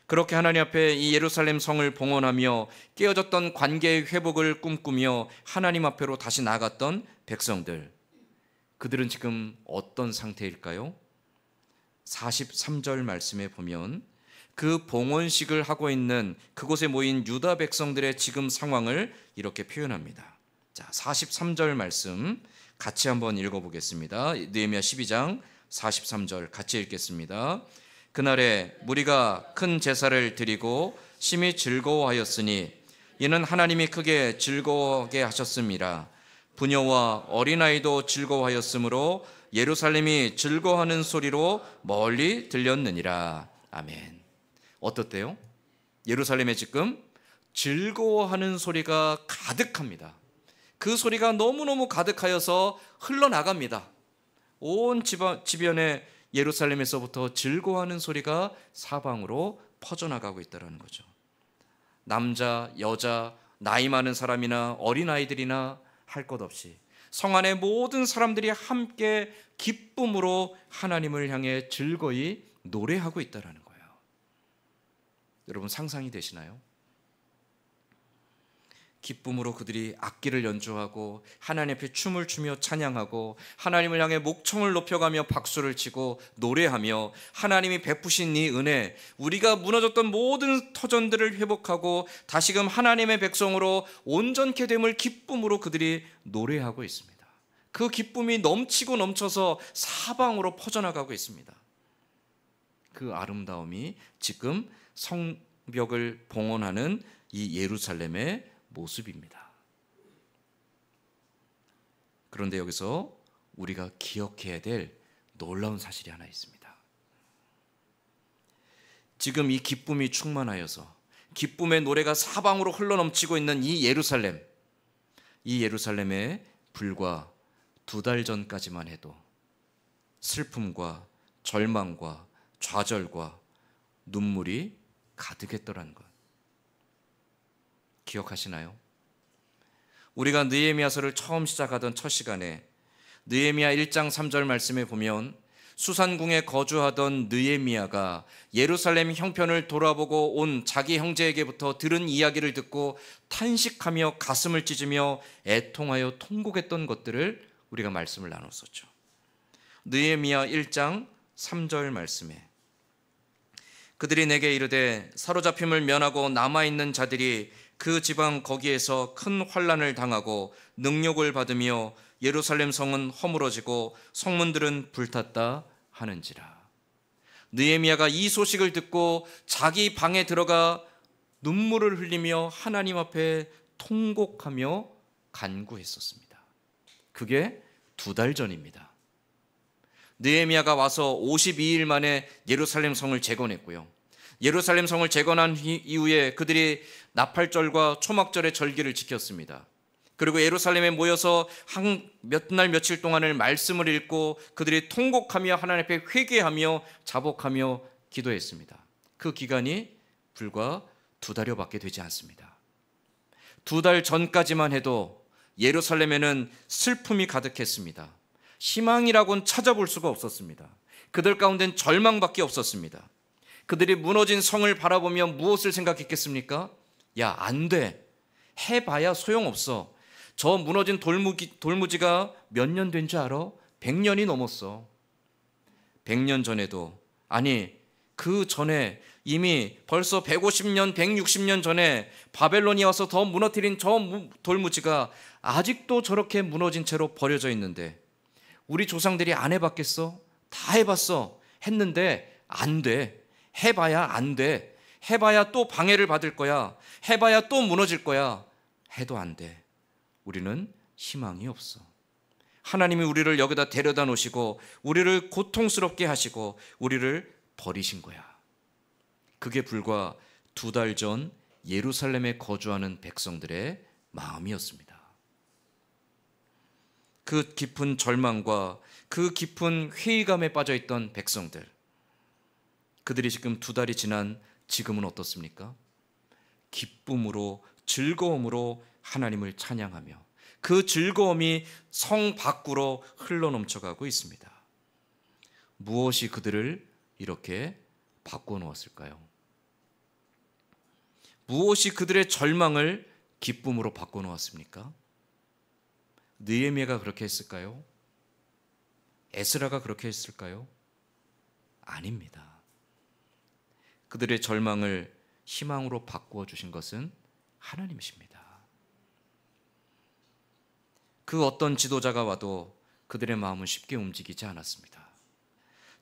그렇게 하나님 앞에 이 예루살렘 성을 봉헌하며 깨어졌던 관계의 회복을 꿈꾸며 하나님 앞으로 다시 나아갔던 백성들, 그들은 지금 어떤 상태일까요? 43절 말씀에 보면 그 봉헌식을 하고 있는 그곳에 모인 유다 백성들의 지금 상황을 이렇게 표현합니다. 자, 43절 말씀 같이 한번 읽어보겠습니다. 느헤미야 12장 43절 같이 읽겠습니다. 그날에 무리가 큰 제사를 드리고 심히 즐거워하였으니 이는 하나님이 크게 즐거워하게 하셨음이라. 부녀와 어린아이도 즐거워하였으므로 예루살렘이 즐거워하는 소리로 멀리 들렸느니라. 아멘. 어떻대요? 예루살렘에 지금 즐거워하는 소리가 가득합니다. 그 소리가 너무너무 가득하여서 흘러나갑니다. 온 지변에 예루살렘에서부터 즐거워하는 소리가 사방으로 퍼져나가고 있다는 거죠. 남자, 여자, 나이 많은 사람이나 어린아이들이나 할 것 없이 성 안의 모든 사람들이 함께 기쁨으로 하나님을 향해 즐거이 노래하고 있다는 거예요. 여러분 상상이 되시나요? 기쁨으로 그들이 악기를 연주하고 하나님 앞에 춤을 추며 찬양하고 하나님을 향해 목청을 높여가며 박수를 치고 노래하며 하나님이 베푸신 이 은혜, 우리가 무너졌던 모든 터전들을 회복하고 다시금 하나님의 백성으로 온전케 됨을 기쁨으로 그들이 노래하고 있습니다. 그 기쁨이 넘치고 넘쳐서 사방으로 퍼져나가고 있습니다. 그 아름다움이 지금 성벽을 봉헌하는 이 예루살렘의 모습입니다. 그런데 여기서 우리가 기억해야 될 놀라운 사실이 하나 있습니다. 지금 이 기쁨이 충만하여서 기쁨의 노래가 사방으로 흘러넘치고 있는 이 예루살렘에 불과 2달 전까지만 해도 슬픔과 절망과 좌절과 눈물이 가득했더라는 것 기억하시나요? 우리가 느헤미야서를 처음 시작하던 첫 시간에 느헤미야 1장 3절 말씀에 보면 수산궁에 거주하던 느헤미야가 예루살렘 형편을 돌아보고 온 자기 형제에게부터 들은 이야기를 듣고 탄식하며 가슴을 찢으며 애통하여 통곡했던 것들을 우리가 말씀을 나눴었죠. 느헤미야 1장 3절 말씀에 그들이 내게 이르되 사로잡힘을 면하고 남아있는 자들이 그 지방 거기에서 큰 환난을 당하고 능욕을 받으며 예루살렘 성은 허물어지고 성문들은 불탔다 하는지라. 느헤미야가 이 소식을 듣고 자기 방에 들어가 눈물을 흘리며 하나님 앞에 통곡하며 간구했었습니다. 그게 2달 전입니다. 느헤미야가 와서 52일 만에 예루살렘 성을 재건했고요. 예루살렘 성을 재건한 이후에 그들이 나팔절과 초막절의 절기를 지켰습니다. 그리고 예루살렘에 모여서 몇 날 며칠 동안을 말씀을 읽고 그들이 통곡하며 하나님 앞에 회개하며 자복하며 기도했습니다. 그 기간이 불과 2달여밖에 되지 않습니다. 2달 전까지만 해도 예루살렘에는 슬픔이 가득했습니다. 희망이라고는 찾아볼 수가 없었습니다. 그들 가운데는 절망밖에 없었습니다. 그들이 무너진 성을 바라보며 무엇을 생각했겠습니까? 야, 안 돼. 해봐야 소용없어. 저 무너진 돌무지가 몇 년 된 줄 알아? 100년이 넘었어. 100년 전에도, 아니 그 전에 이미 벌써 150년, 160년 전에 바벨론이 와서 더 무너뜨린 저 돌무지가 아직도 저렇게 무너진 채로 버려져 있는데 우리 조상들이 안 해봤겠어? 다 해봤어. 했는데 안 돼. 해봐야 안 돼. 해봐야 또 방해를 받을 거야. 해봐야 또 무너질 거야. 해도 안 돼. 우리는 희망이 없어. 하나님이 우리를 여기다 데려다 놓으시고 우리를 고통스럽게 하시고 우리를 버리신 거야. 그게 불과 2달 전 예루살렘에 거주하는 백성들의 마음이었습니다. 그 깊은 절망과 그 깊은 회의감에 빠져있던 백성들, 그들이 지금 2달이 지난 지금은 어떻습니까? 기쁨으로 즐거움으로 하나님을 찬양하며 그 즐거움이 성 밖으로 흘러넘쳐가고 있습니다. 무엇이 그들을 이렇게 바꿔놓았을까요? 무엇이 그들의 절망을 기쁨으로 바꿔놓았습니까? 느헤미야가 그렇게 했을까요? 에스라가 그렇게 했을까요? 아닙니다. 그들의 절망을 희망으로 바꾸어 주신 것은 하나님이십니다. 그 어떤 지도자가 와도 그들의 마음은 쉽게 움직이지 않았습니다.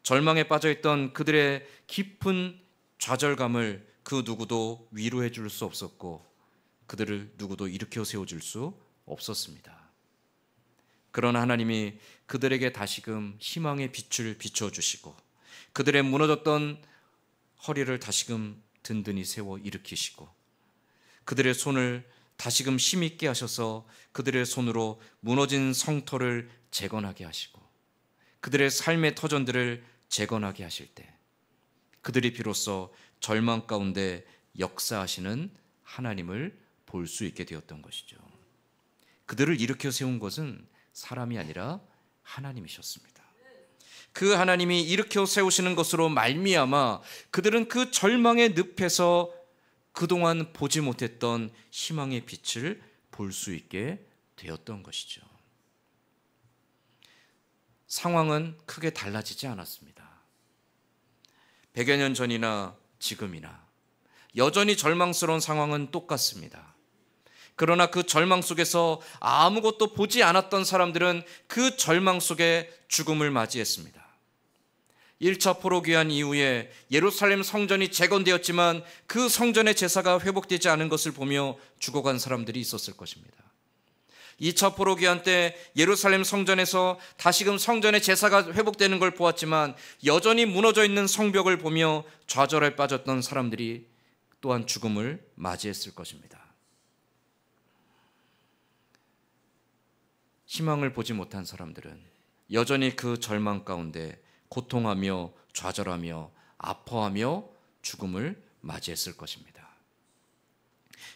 절망에 빠져있던 그들의 깊은 좌절감을 그 누구도 위로해 줄 수 없었고 그들을 누구도 일으켜 세워줄 수 없었습니다. 그러나 하나님이 그들에게 다시금 희망의 빛을 비춰주시고 그들의 무너졌던 허리를 다시금 든든히 세워 일으키시고 그들의 손을 다시금 힘있게 하셔서 그들의 손으로 무너진 성터를 재건하게 하시고 그들의 삶의 터전들을 재건하게 하실 때 그들이 비로소 절망 가운데 역사하시는 하나님을 볼 수 있게 되었던 것이죠. 그들을 일으켜 세운 것은 사람이 아니라 하나님이셨습니다. 그 하나님이 일으켜 세우시는 것으로 말미암아 그들은 그 절망의 늪에서 그동안 보지 못했던 희망의 빛을 볼 수 있게 되었던 것이죠. 상황은 크게 달라지지 않았습니다. 100여 년 전이나 지금이나 여전히 절망스러운 상황은 똑같습니다. 그러나 그 절망 속에서 아무것도 보지 않았던 사람들은 그 절망 속에 죽음을 맞이했습니다. 1차 포로귀환 이후에 예루살렘 성전이 재건되었지만 그 성전의 제사가 회복되지 않은 것을 보며 죽어간 사람들이 있었을 것입니다. 2차 포로귀환 때 예루살렘 성전에서 다시금 성전의 제사가 회복되는 걸 보았지만 여전히 무너져 있는 성벽을 보며 좌절에 빠졌던 사람들이 또한 죽음을 맞이했을 것입니다. 희망을 보지 못한 사람들은 여전히 그 절망 가운데 고통하며 좌절하며 아파하며 죽음을 맞이했을 것입니다.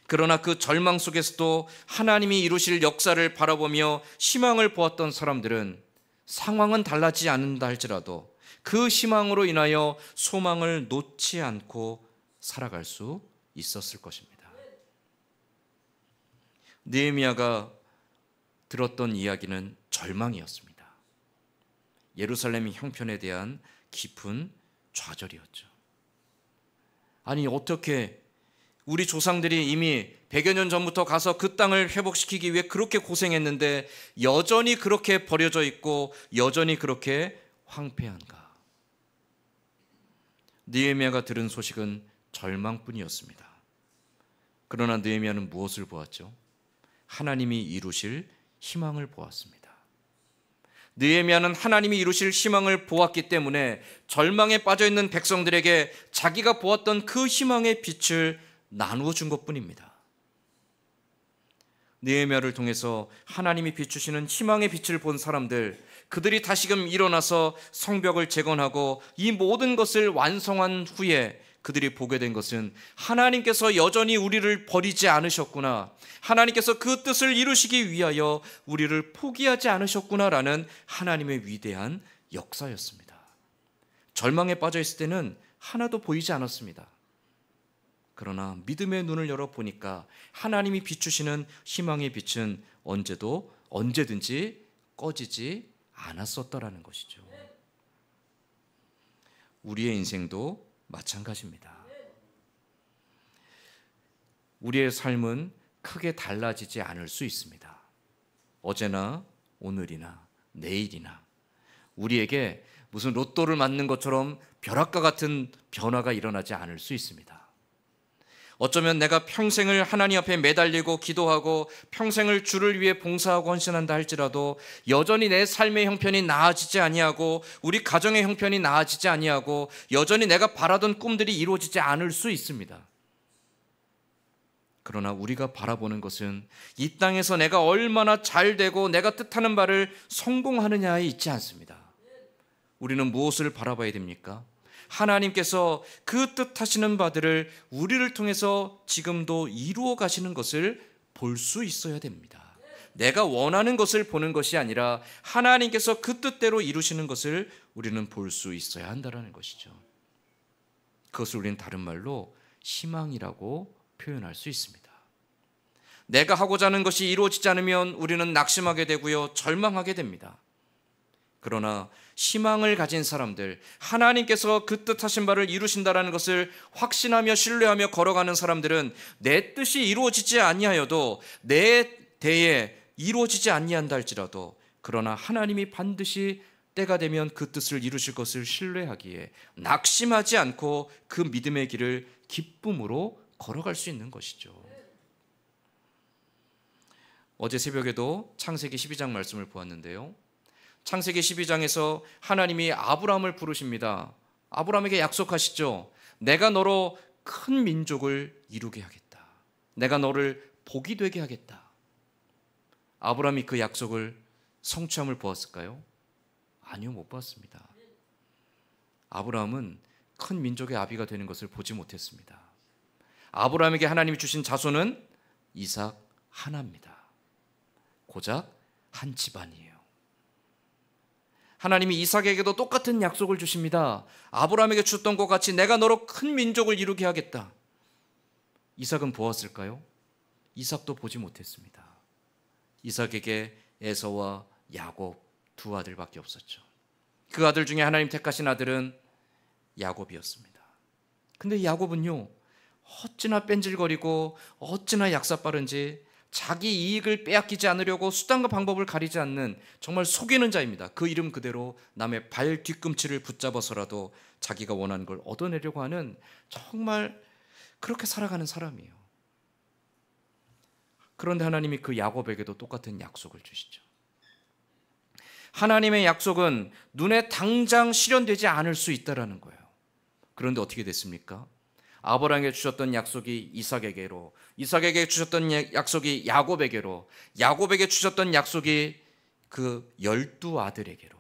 그러나 그 절망 속에서도 하나님이 이루실 역사를 바라보며 희망을 보았던 사람들은 상황은 달라지지 않는다 할지라도 그 희망으로 인하여 소망을 놓지 않고 살아갈 수 있었을 것입니다. 느헤미야가 들었던 이야기는 절망이었습니다. 예루살렘 형편에 대한 깊은 좌절이었죠. 아니 어떻게 우리 조상들이 이미 100여 년 전부터 가서 그 땅을 회복시키기 위해 그렇게 고생했는데 여전히 그렇게 버려져 있고 여전히 그렇게 황폐한가? 느헤미야가 들은 소식은 절망뿐이었습니다. 그러나 느헤미야는 무엇을 보았죠? 하나님이 이루실 희망을 보았습니다. 느헤미야는 하나님이 이루실 희망을 보았기 때문에 절망에 빠져있는 백성들에게 자기가 보았던 그 희망의 빛을 나누어 준 것뿐입니다. 느헤미야를 통해서 하나님이 비추시는 희망의 빛을 본 사람들, 그들이 다시금 일어나서 성벽을 재건하고 이 모든 것을 완성한 후에 그들이 보게 된 것은 하나님께서 여전히 우리를 버리지 않으셨구나, 하나님께서 그 뜻을 이루시기 위하여 우리를 포기하지 않으셨구나라는 하나님의 위대한 역사였습니다. 절망에 빠져 있을 때는 하나도 보이지 않았습니다. 그러나 믿음의 눈을 열어보니까 하나님이 비추시는 희망의 빛은 언제든지 꺼지지 않았었더라는 것이죠. 우리의 인생도 마찬가지입니다. 우리의 삶은 크게 달라지지 않을 수 있습니다. 어제나 오늘이나 내일이나 우리에게 무슨 로또를 맞는 것처럼 벼락과 같은 변화가 일어나지 않을 수 있습니다. 어쩌면 내가 평생을 하나님 앞에 매달리고 기도하고 평생을 주를 위해 봉사하고 헌신한다 할지라도 여전히 내 삶의 형편이 나아지지 아니하고 우리 가정의 형편이 나아지지 아니하고 여전히 내가 바라던 꿈들이 이루어지지 않을 수 있습니다. 그러나 우리가 바라보는 것은 이 땅에서 내가 얼마나 잘 되고 내가 뜻하는 바를 성공하느냐에 있지 않습니다. 우리는 무엇을 바라봐야 됩니까? 하나님께서 그 뜻하시는 바들을 우리를 통해서 지금도 이루어 가시는 것을 볼 수 있어야 됩니다. 내가 원하는 것을 보는 것이 아니라 하나님께서 그 뜻대로 이루시는 것을 우리는 볼 수 있어야 한다는 것이죠. 그것을 우리는 다른 말로 희망이라고 표현할 수 있습니다. 내가 하고자 하는 것이 이루어지지 않으면 우리는 낙심하게 되고요, 절망하게 됩니다. 그러나 희망을 가진 사람들, 하나님께서 그 뜻하신 바를 이루신다라는 것을 확신하며 신뢰하며 걸어가는 사람들은 내 뜻이 이루어지지 아니하여도, 내 대에 이루어지지 아니한다 할지라도, 그러나 하나님이 반드시 때가 되면 그 뜻을 이루실 것을 신뢰하기에 낙심하지 않고 그 믿음의 길을 기쁨으로 걸어갈 수 있는 것이죠. 어제 새벽에도 창세기 12장 말씀을 보았는데요, 창세기 12장에서 하나님이 아브라함을 부르십니다. 아브라함에게 약속하시죠. 내가 너로 큰 민족을 이루게 하겠다. 내가 너를 복이 되게 하겠다. 아브라함이 그 약속을 성취함을 보았을까요? 아니요, 못 봤습니다. 아브라함은 큰 민족의 아비가 되는 것을 보지 못했습니다. 아브라함에게 하나님이 주신 자손은 이삭 하나입니다. 고작 한 집안이에요. 하나님이 이삭에게도 똑같은 약속을 주십니다. 아브라함에게 주셨던 것 같이 내가 너로 큰 민족을 이루게 하겠다. 이삭은 보았을까요? 이삭도 보지 못했습니다. 이삭에게 에서와 야곱 두 아들밖에 없었죠. 그 아들 중에 하나님 택하신 아들은 야곱이었습니다. 근데 야곱은요, 어찌나 뺀질거리고 어찌나 약사빠른지 자기 이익을 빼앗기지 않으려고 수단과 방법을 가리지 않는 정말 속이는 자입니다. 그 이름 그대로 남의 발 뒤꿈치를 붙잡아서라도 자기가 원하는 걸 얻어내려고 하는, 정말 그렇게 살아가는 사람이에요. 그런데 하나님이 그 야곱에게도 똑같은 약속을 주시죠. 하나님의 약속은 눈에 당장 실현되지 않을 수 있다는 거예요. 그런데 어떻게 됐습니까? 아브라함에게 주셨던 약속이 이삭에게로, 이삭에게 주셨던 약속이 야곱에게로, 야곱에게 주셨던 약속이 그 12아들에게로,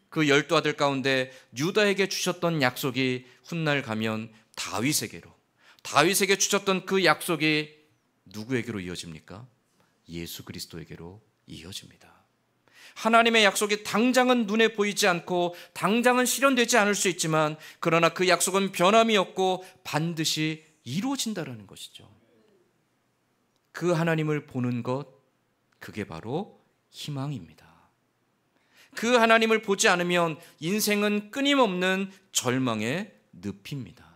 그 12아들 가운데 유다에게 주셨던 약속이 훗날 가면 다윗에게로, 다윗에게 주셨던 그 약속이 누구에게로 이어집니까? 예수 그리스도에게로 이어집니다. 하나님의 약속이 당장은 눈에 보이지 않고 당장은 실현되지 않을 수 있지만, 그러나 그 약속은 변함이 없고 반드시 이루어진다는 것이죠. 그 하나님을 보는 것, 그게 바로 희망입니다. 그 하나님을 보지 않으면 인생은 끊임없는 절망의 늪입니다.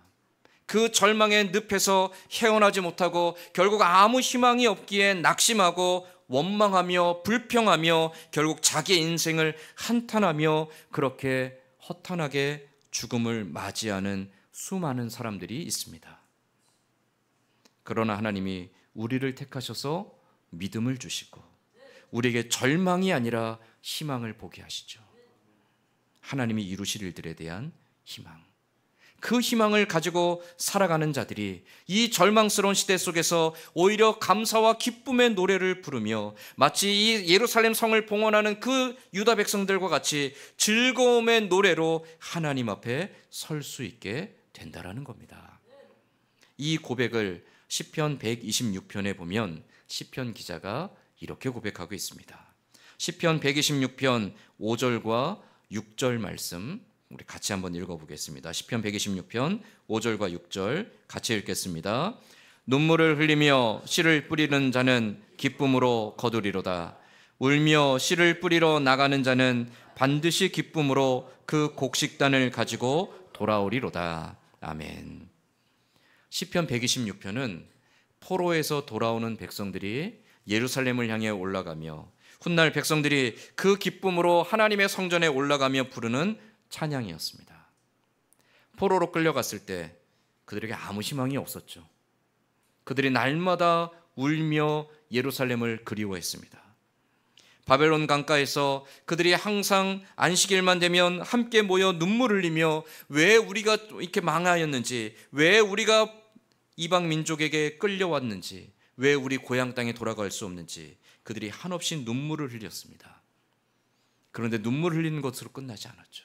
그 절망의 늪에서 헤어나지 못하고 결국 아무 희망이 없기에 낙심하고 원망하며 불평하며 결국 자기의 인생을 한탄하며 그렇게 허탄하게 죽음을 맞이하는 수많은 사람들이 있습니다. 그러나 하나님이 우리를 택하셔서 믿음을 주시고 우리에게 절망이 아니라 희망을 보게 하시죠. 하나님이 이루실 일들에 대한 희망, 그 희망을 가지고 살아가는 자들이 이 절망스러운 시대 속에서 오히려 감사와 기쁨의 노래를 부르며 마치 이 예루살렘 성을 봉헌하는 그 유다 백성들과 같이 즐거움의 노래로 하나님 앞에 설 수 있게 된다라는 겁니다. 이 고백을 시편 126편에 보면 시편 기자가 이렇게 고백하고 있습니다. 시편 126편 5절과 6절 말씀 우리 같이 한번 읽어보겠습니다. 시편 126편 5절과 6절 같이 읽겠습니다. 눈물을 흘리며 씨를 뿌리는 자는 기쁨으로 거두리로다. 울며 씨를 뿌리러 나가는 자는 반드시 기쁨으로 그 곡식단을 가지고 돌아오리로다. 아멘. 시편 126편은 포로에서 돌아오는 백성들이 예루살렘을 향해 올라가며 훗날 백성들이 그 기쁨으로 하나님의 성전에 올라가며 부르는 찬양이었습니다. 포로로 끌려갔을 때 그들에게 아무 희망이 없었죠. 그들이 날마다 울며 예루살렘을 그리워했습니다. 바벨론 강가에서 그들이 항상 안식일만 되면 함께 모여 눈물을 흘리며 왜 우리가 이렇게 망하였는지, 왜 우리가 이방 민족에게 끌려왔는지, 왜 우리 고향 땅에 돌아갈 수 없는지 그들이 한없이 눈물을 흘렸습니다. 그런데 눈물 흘리는 것으로 끝나지 않았죠.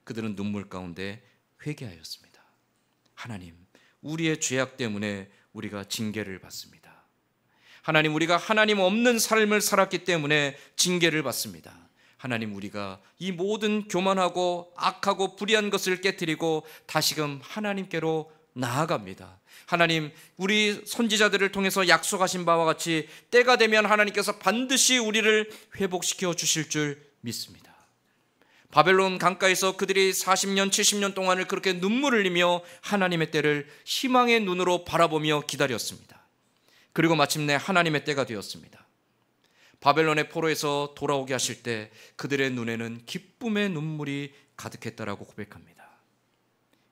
그들은 눈물 가운데 회개하였습니다. 하나님, 우리의 죄악 때문에 우리가 징계를 받습니다. 하나님, 우리가 하나님 없는 삶을 살았기 때문에 징계를 받습니다. 하나님, 우리가 이 모든 교만하고 악하고 불의한 것을 깨뜨리고 다시금 하나님께로 나아갑니다. 하나님, 우리 선지자들을 통해서 약속하신 바와 같이 때가 되면 하나님께서 반드시 우리를 회복시켜 주실 줄 믿습니다. 바벨론 강가에서 그들이 40년, 70년 동안을 그렇게 눈물을 흘리며 하나님의 때를 희망의 눈으로 바라보며 기다렸습니다. 그리고 마침내 하나님의 때가 되었습니다. 바벨론의 포로에서 돌아오게 하실 때 그들의 눈에는 기쁨의 눈물이 가득했다라고 고백합니다.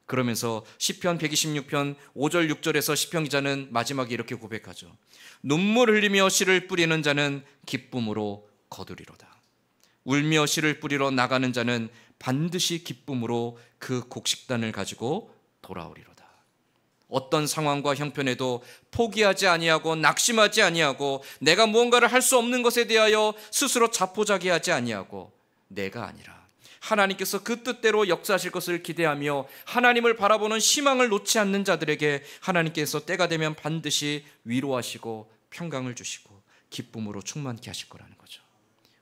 그러면서 시편 126편 5절 6절에서 시편 기자는 마지막에 이렇게 고백하죠. 눈물 흘리며 씨를 뿌리는 자는 기쁨으로 거두리로다. 울며 씨를 뿌리러 나가는 자는 반드시 기쁨으로 그 곡식단을 가지고 돌아오리로다. 어떤 상황과 형편에도 포기하지 아니하고 낙심하지 아니하고 내가 무언가를 할 수 없는 것에 대하여 스스로 자포자기하지 아니하고 내가 아니라 하나님께서 그 뜻대로 역사하실 것을 기대하며 하나님을 바라보는 희망을 놓지 않는 자들에게 하나님께서 때가 되면 반드시 위로하시고 평강을 주시고 기쁨으로 충만케 하실 거라는 거죠.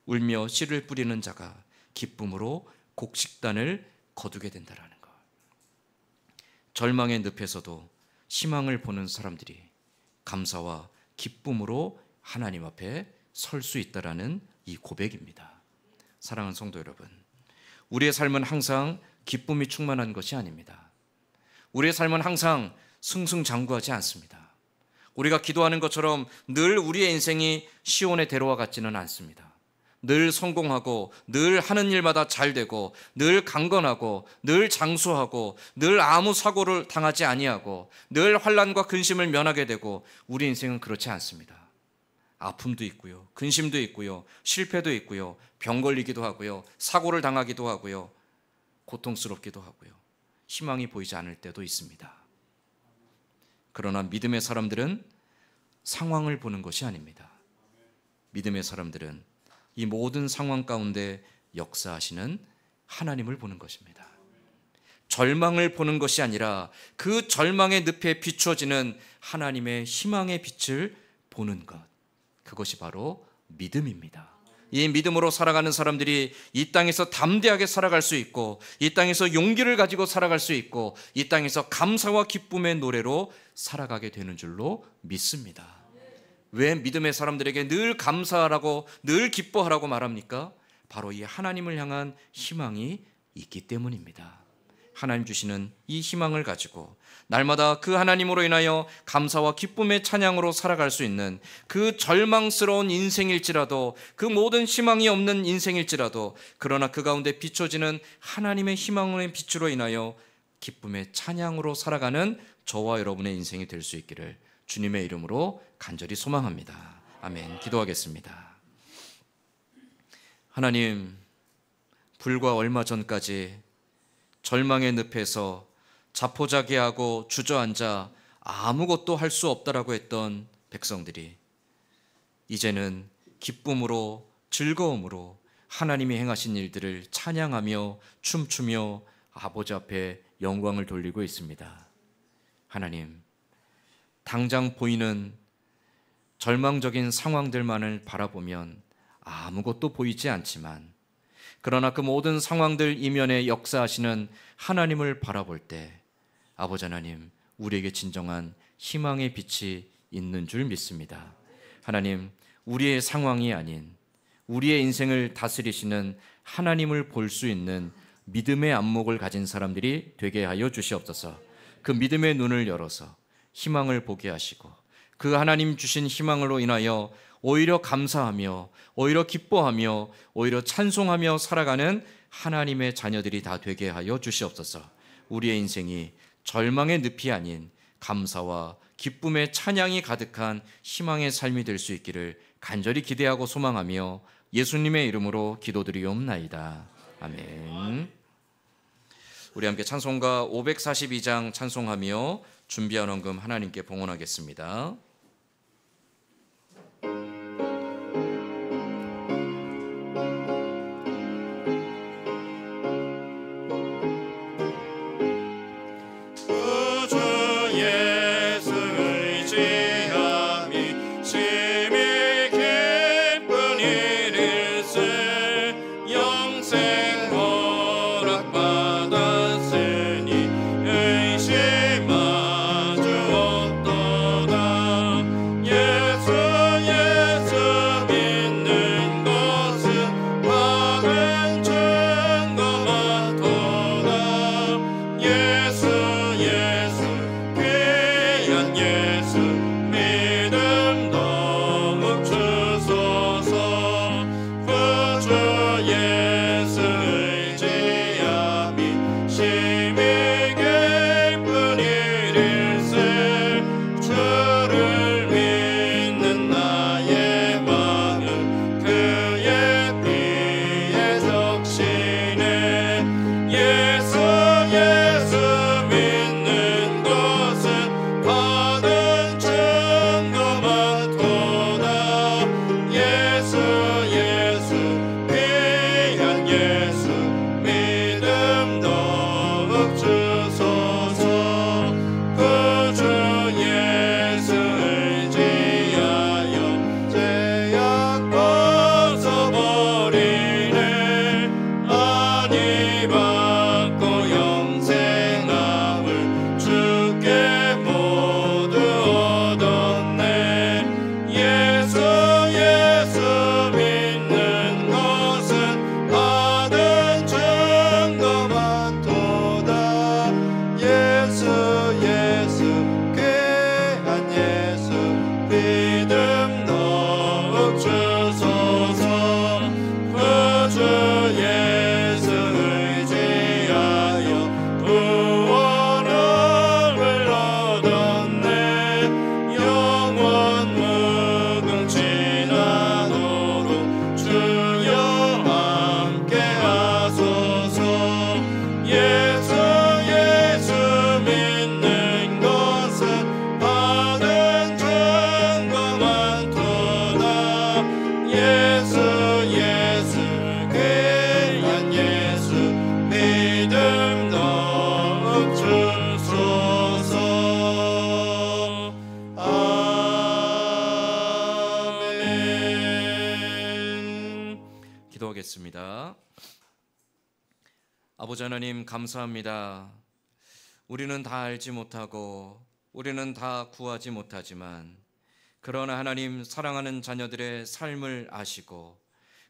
울며 씨를 뿌리는 자가 기쁨으로 곡식단을 거두게 된다라는 것. 절망의 늪에서도 희망을 보는 사람들이 감사와 기쁨으로 하나님 앞에 설 수 있다라는 이 고백입니다. 사랑하는 성도 여러분, 우리의 삶은 항상 기쁨이 충만한 것이 아닙니다. 우리의 삶은 항상 승승장구하지 않습니다. 우리가 기도하는 것처럼 늘 우리의 인생이 시온의 대로와 같지는 않습니다. 늘 성공하고 늘 하는 일마다 잘 되고 늘 강건하고 늘 장수하고 늘 아무 사고를 당하지 아니하고 늘 환난과 근심을 면하게 되고 우리 인생은 그렇지 않습니다. 아픔도 있고요, 근심도 있고요, 실패도 있고요, 병 걸리기도 하고요, 사고를 당하기도 하고요, 고통스럽기도 하고요, 희망이 보이지 않을 때도 있습니다. 그러나 믿음의 사람들은 상황을 보는 것이 아닙니다. 믿음의 사람들은 이 모든 상황 가운데 역사하시는 하나님을 보는 것입니다. 절망을 보는 것이 아니라 그 절망의 늪에 비추어지는 하나님의 희망의 빛을 보는 것, 그것이 바로 믿음입니다. 이 믿음으로 살아가는 사람들이 이 땅에서 담대하게 살아갈 수 있고 이 땅에서 용기를 가지고 살아갈 수 있고 이 땅에서 감사와 기쁨의 노래로 살아가게 되는 줄로 믿습니다. 왜 믿음의 사람들에게 늘 감사하라고 늘 기뻐하라고 말합니까? 바로 이 하나님을 향한 희망이 있기 때문입니다. 하나님 주시는 이 희망을 가지고 날마다 그 하나님으로 인하여 감사와 기쁨의 찬양으로 살아갈 수 있는 그 절망스러운 인생일지라도 그 모든 희망이 없는 인생일지라도 그러나 그 가운데 비춰지는 하나님의 희망의 빛으로 인하여 기쁨의 찬양으로 살아가는 저와 여러분의 인생이 될 수 있기를 주님의 이름으로 간절히 소망합니다. 아멘. 기도하겠습니다. 하나님, 불과 얼마 전까지 절망의 늪에서 자포자기하고 주저앉아 아무것도 할 수 없다라고 했던 백성들이 이제는 기쁨으로 즐거움으로 하나님이 행하신 일들을 찬양하며 춤추며 아버지 앞에 영광을 돌리고 있습니다. 하나님, 당장 보이는 절망적인 상황들만을 바라보면 아무것도 보이지 않지만 그러나 그 모든 상황들 이면에 역사하시는 하나님을 바라볼 때 아버지 하나님, 우리에게 진정한 희망의 빛이 있는 줄 믿습니다. 하나님, 우리의 상황이 아닌 우리의 인생을 다스리시는 하나님을 볼 수 있는 믿음의 안목을 가진 사람들이 되게 하여 주시옵소서. 그 믿음의 눈을 열어서 희망을 보게 하시고 그 하나님 주신 희망으로 인하여 오히려 감사하며 오히려 기뻐하며 오히려 찬송하며 살아가는 하나님의 자녀들이 다 되게 하여 주시옵소서. 우리의 인생이 절망의 늪이 아닌 감사와 기쁨의 찬양이 가득한 희망의 삶이 될 수 있기를 간절히 기대하고 소망하며 예수님의 이름으로 기도드리옵나이다. 아멘. 우리 함께 찬송가 542장 찬송하며 준비한 헌금 하나님께 봉헌하겠습니다. 주 예수 의지함이 기도하겠습니다. 아버지 하나님, 감사합니다. 우리는 다 알지 못하고 우리는 다 구하지 못하지만, 그러나 하나님, 사랑하는 자녀들의 삶을 아시고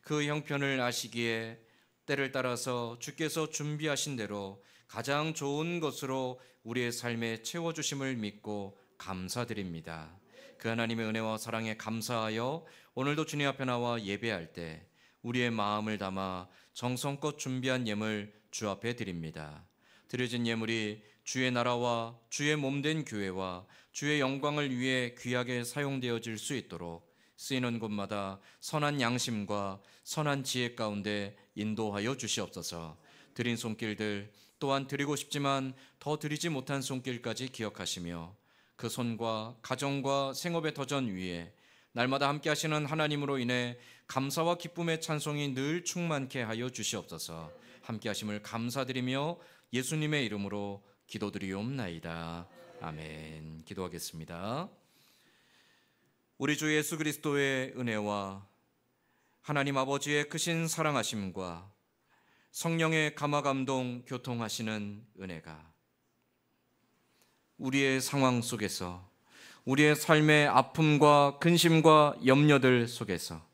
그 형편을 아시기에 때를 따라서 주께서 준비하신 대로 가장 좋은 것으로 우리의 삶에 채워주심을 믿고 감사드립니다. 그 하나님의 은혜와 사랑에 감사하여 오늘도 주님 앞에 나와 예배할 때 우리의 마음을 담아 정성껏 준비한 예물 주 앞에 드립니다. 드려진 예물이 주의 나라와 주의 몸된 교회와 주의 영광을 위해 귀하게 사용되어질 수 있도록 쓰이는 곳마다 선한 양심과 선한 지혜 가운데 인도하여 주시옵소서. 드린 손길들 또한 드리고 싶지만 더 드리지 못한 손길까지 기억하시며 그 손과 가정과 생업의 터전 위에 날마다 함께 하시는 하나님으로 인해 감사와 기쁨의 찬송이 늘 충만케 하여 주시옵소서. 함께 하심을 감사드리며 예수님의 이름으로 기도드리옵나이다. 아멘. 기도하겠습니다. 우리 주 예수 그리스도의 은혜와 하나님 아버지의 크신 사랑하심과 성령의 감화감동 교통하시는 은혜가 우리의 상황 속에서, 우리의 삶의 아픔과 근심과 염려들 속에서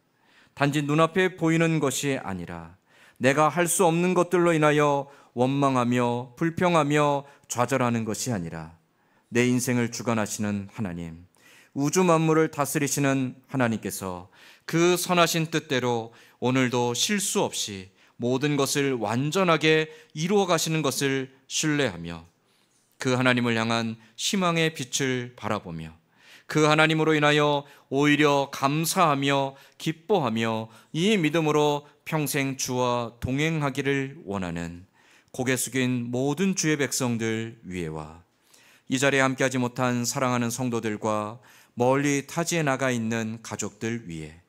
단지 눈앞에 보이는 것이 아니라 내가 할 수 없는 것들로 인하여 원망하며 불평하며 좌절하는 것이 아니라 내 인생을 주관하시는 하나님, 우주 만물을 다스리시는 하나님께서 그 선하신 뜻대로 오늘도 실수 없이 모든 것을 완전하게 이루어 가시는 것을 신뢰하며 그 하나님을 향한 희망의 빛을 바라보며 그 하나님으로 인하여 오히려 감사하며 기뻐하며 이 믿음으로 평생 주와 동행하기를 원하는 고개 숙인 모든 주의 백성들 위에와 이 자리에 함께하지 못한 사랑하는 성도들과 멀리 타지에 나가 있는 가족들 위에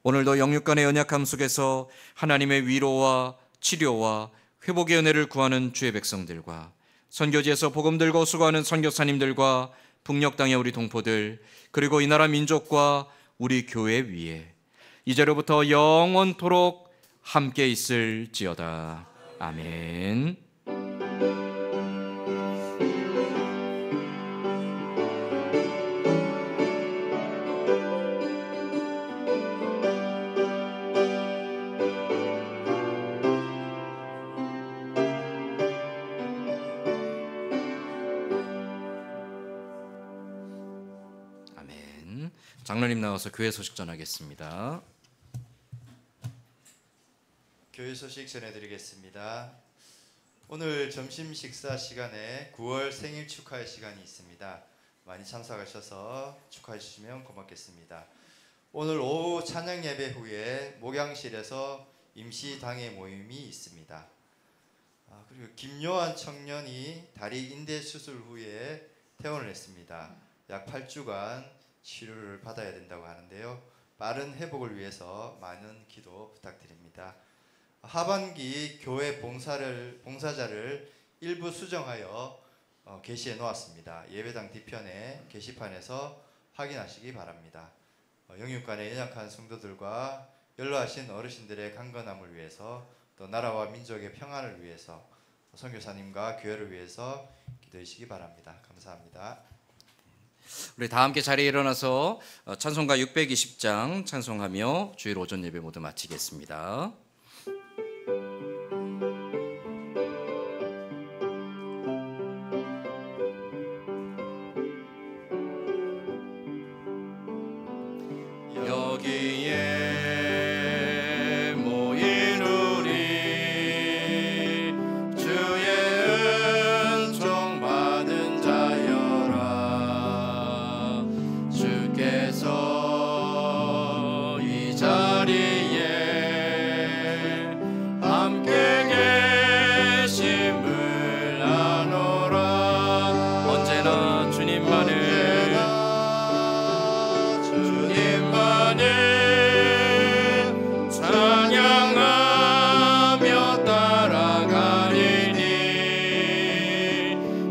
오늘도 영육간의 연약함 속에서 하나님의 위로와 치료와 회복의 은혜를 구하는 주의 백성들과 선교지에서 복음 들고 수고하는 선교사님들과 북녘 땅의 우리 동포들, 그리고 이 나라 민족과 우리 교회 위에 이제로부터 영원토록 함께 있을지어다. 아멘. 장로님 나와서 교회 소식 전하겠습니다. 교회 소식 전해드리겠습니다. 오늘 점심 식사 시간에 9월 생일 축하의 시간이 있습니다. 많이 참석하셔서 축하해 주시면 고맙겠습니다. 오늘 오후 찬양 예배 후에 목양실에서 임시 당회 모임이 있습니다. 그리고 김요한 청년이 다리 인대 수술 후에 퇴원을 했습니다. 약 8주간 치료를 받아야 된다고 하는데요. 빠른 회복을 위해서 많은 기도 부탁드립니다. 하반기 교회 봉사자를 일부 수정하여 게시해 놓았습니다. 예배당 뒤편에 게시판에서 확인하시기 바랍니다. 영육간의 연약한 성도들과 연로하신 어르신들의 강건함을 위해서, 또 나라와 민족의 평안을 위해서, 선교사님과 교회를 위해서 기도해 주시기 바랍니다. 감사합니다. 우리 다 함께 자리에 일어나서 찬송가 620장 찬송하며 주일 오전 예배 모두 마치겠습니다. 여기에 모인 우리 주의 은총 받은 자여라. 주께서 이 자리에 함께 계심을 아노라. 언제나 주님만을 찬양하며 따라가리니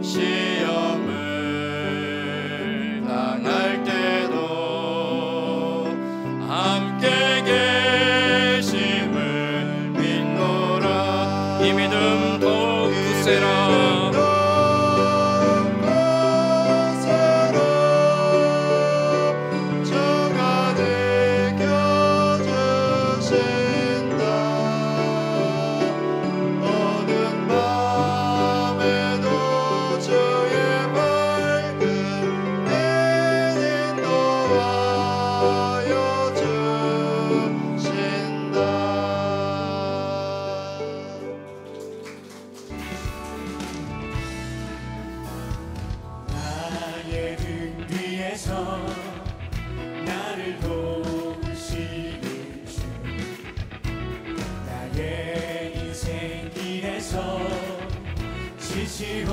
시험을 당할 때도 함께 계심을 이 믿음 더욱 굳세라. 주가 느껴주신다. 어두운 밤에도 주의 밝은 빛 인도하여 주신다. 나의 등 뒤에서 나를 도우시는 주, 나의 인생 길에서 지치고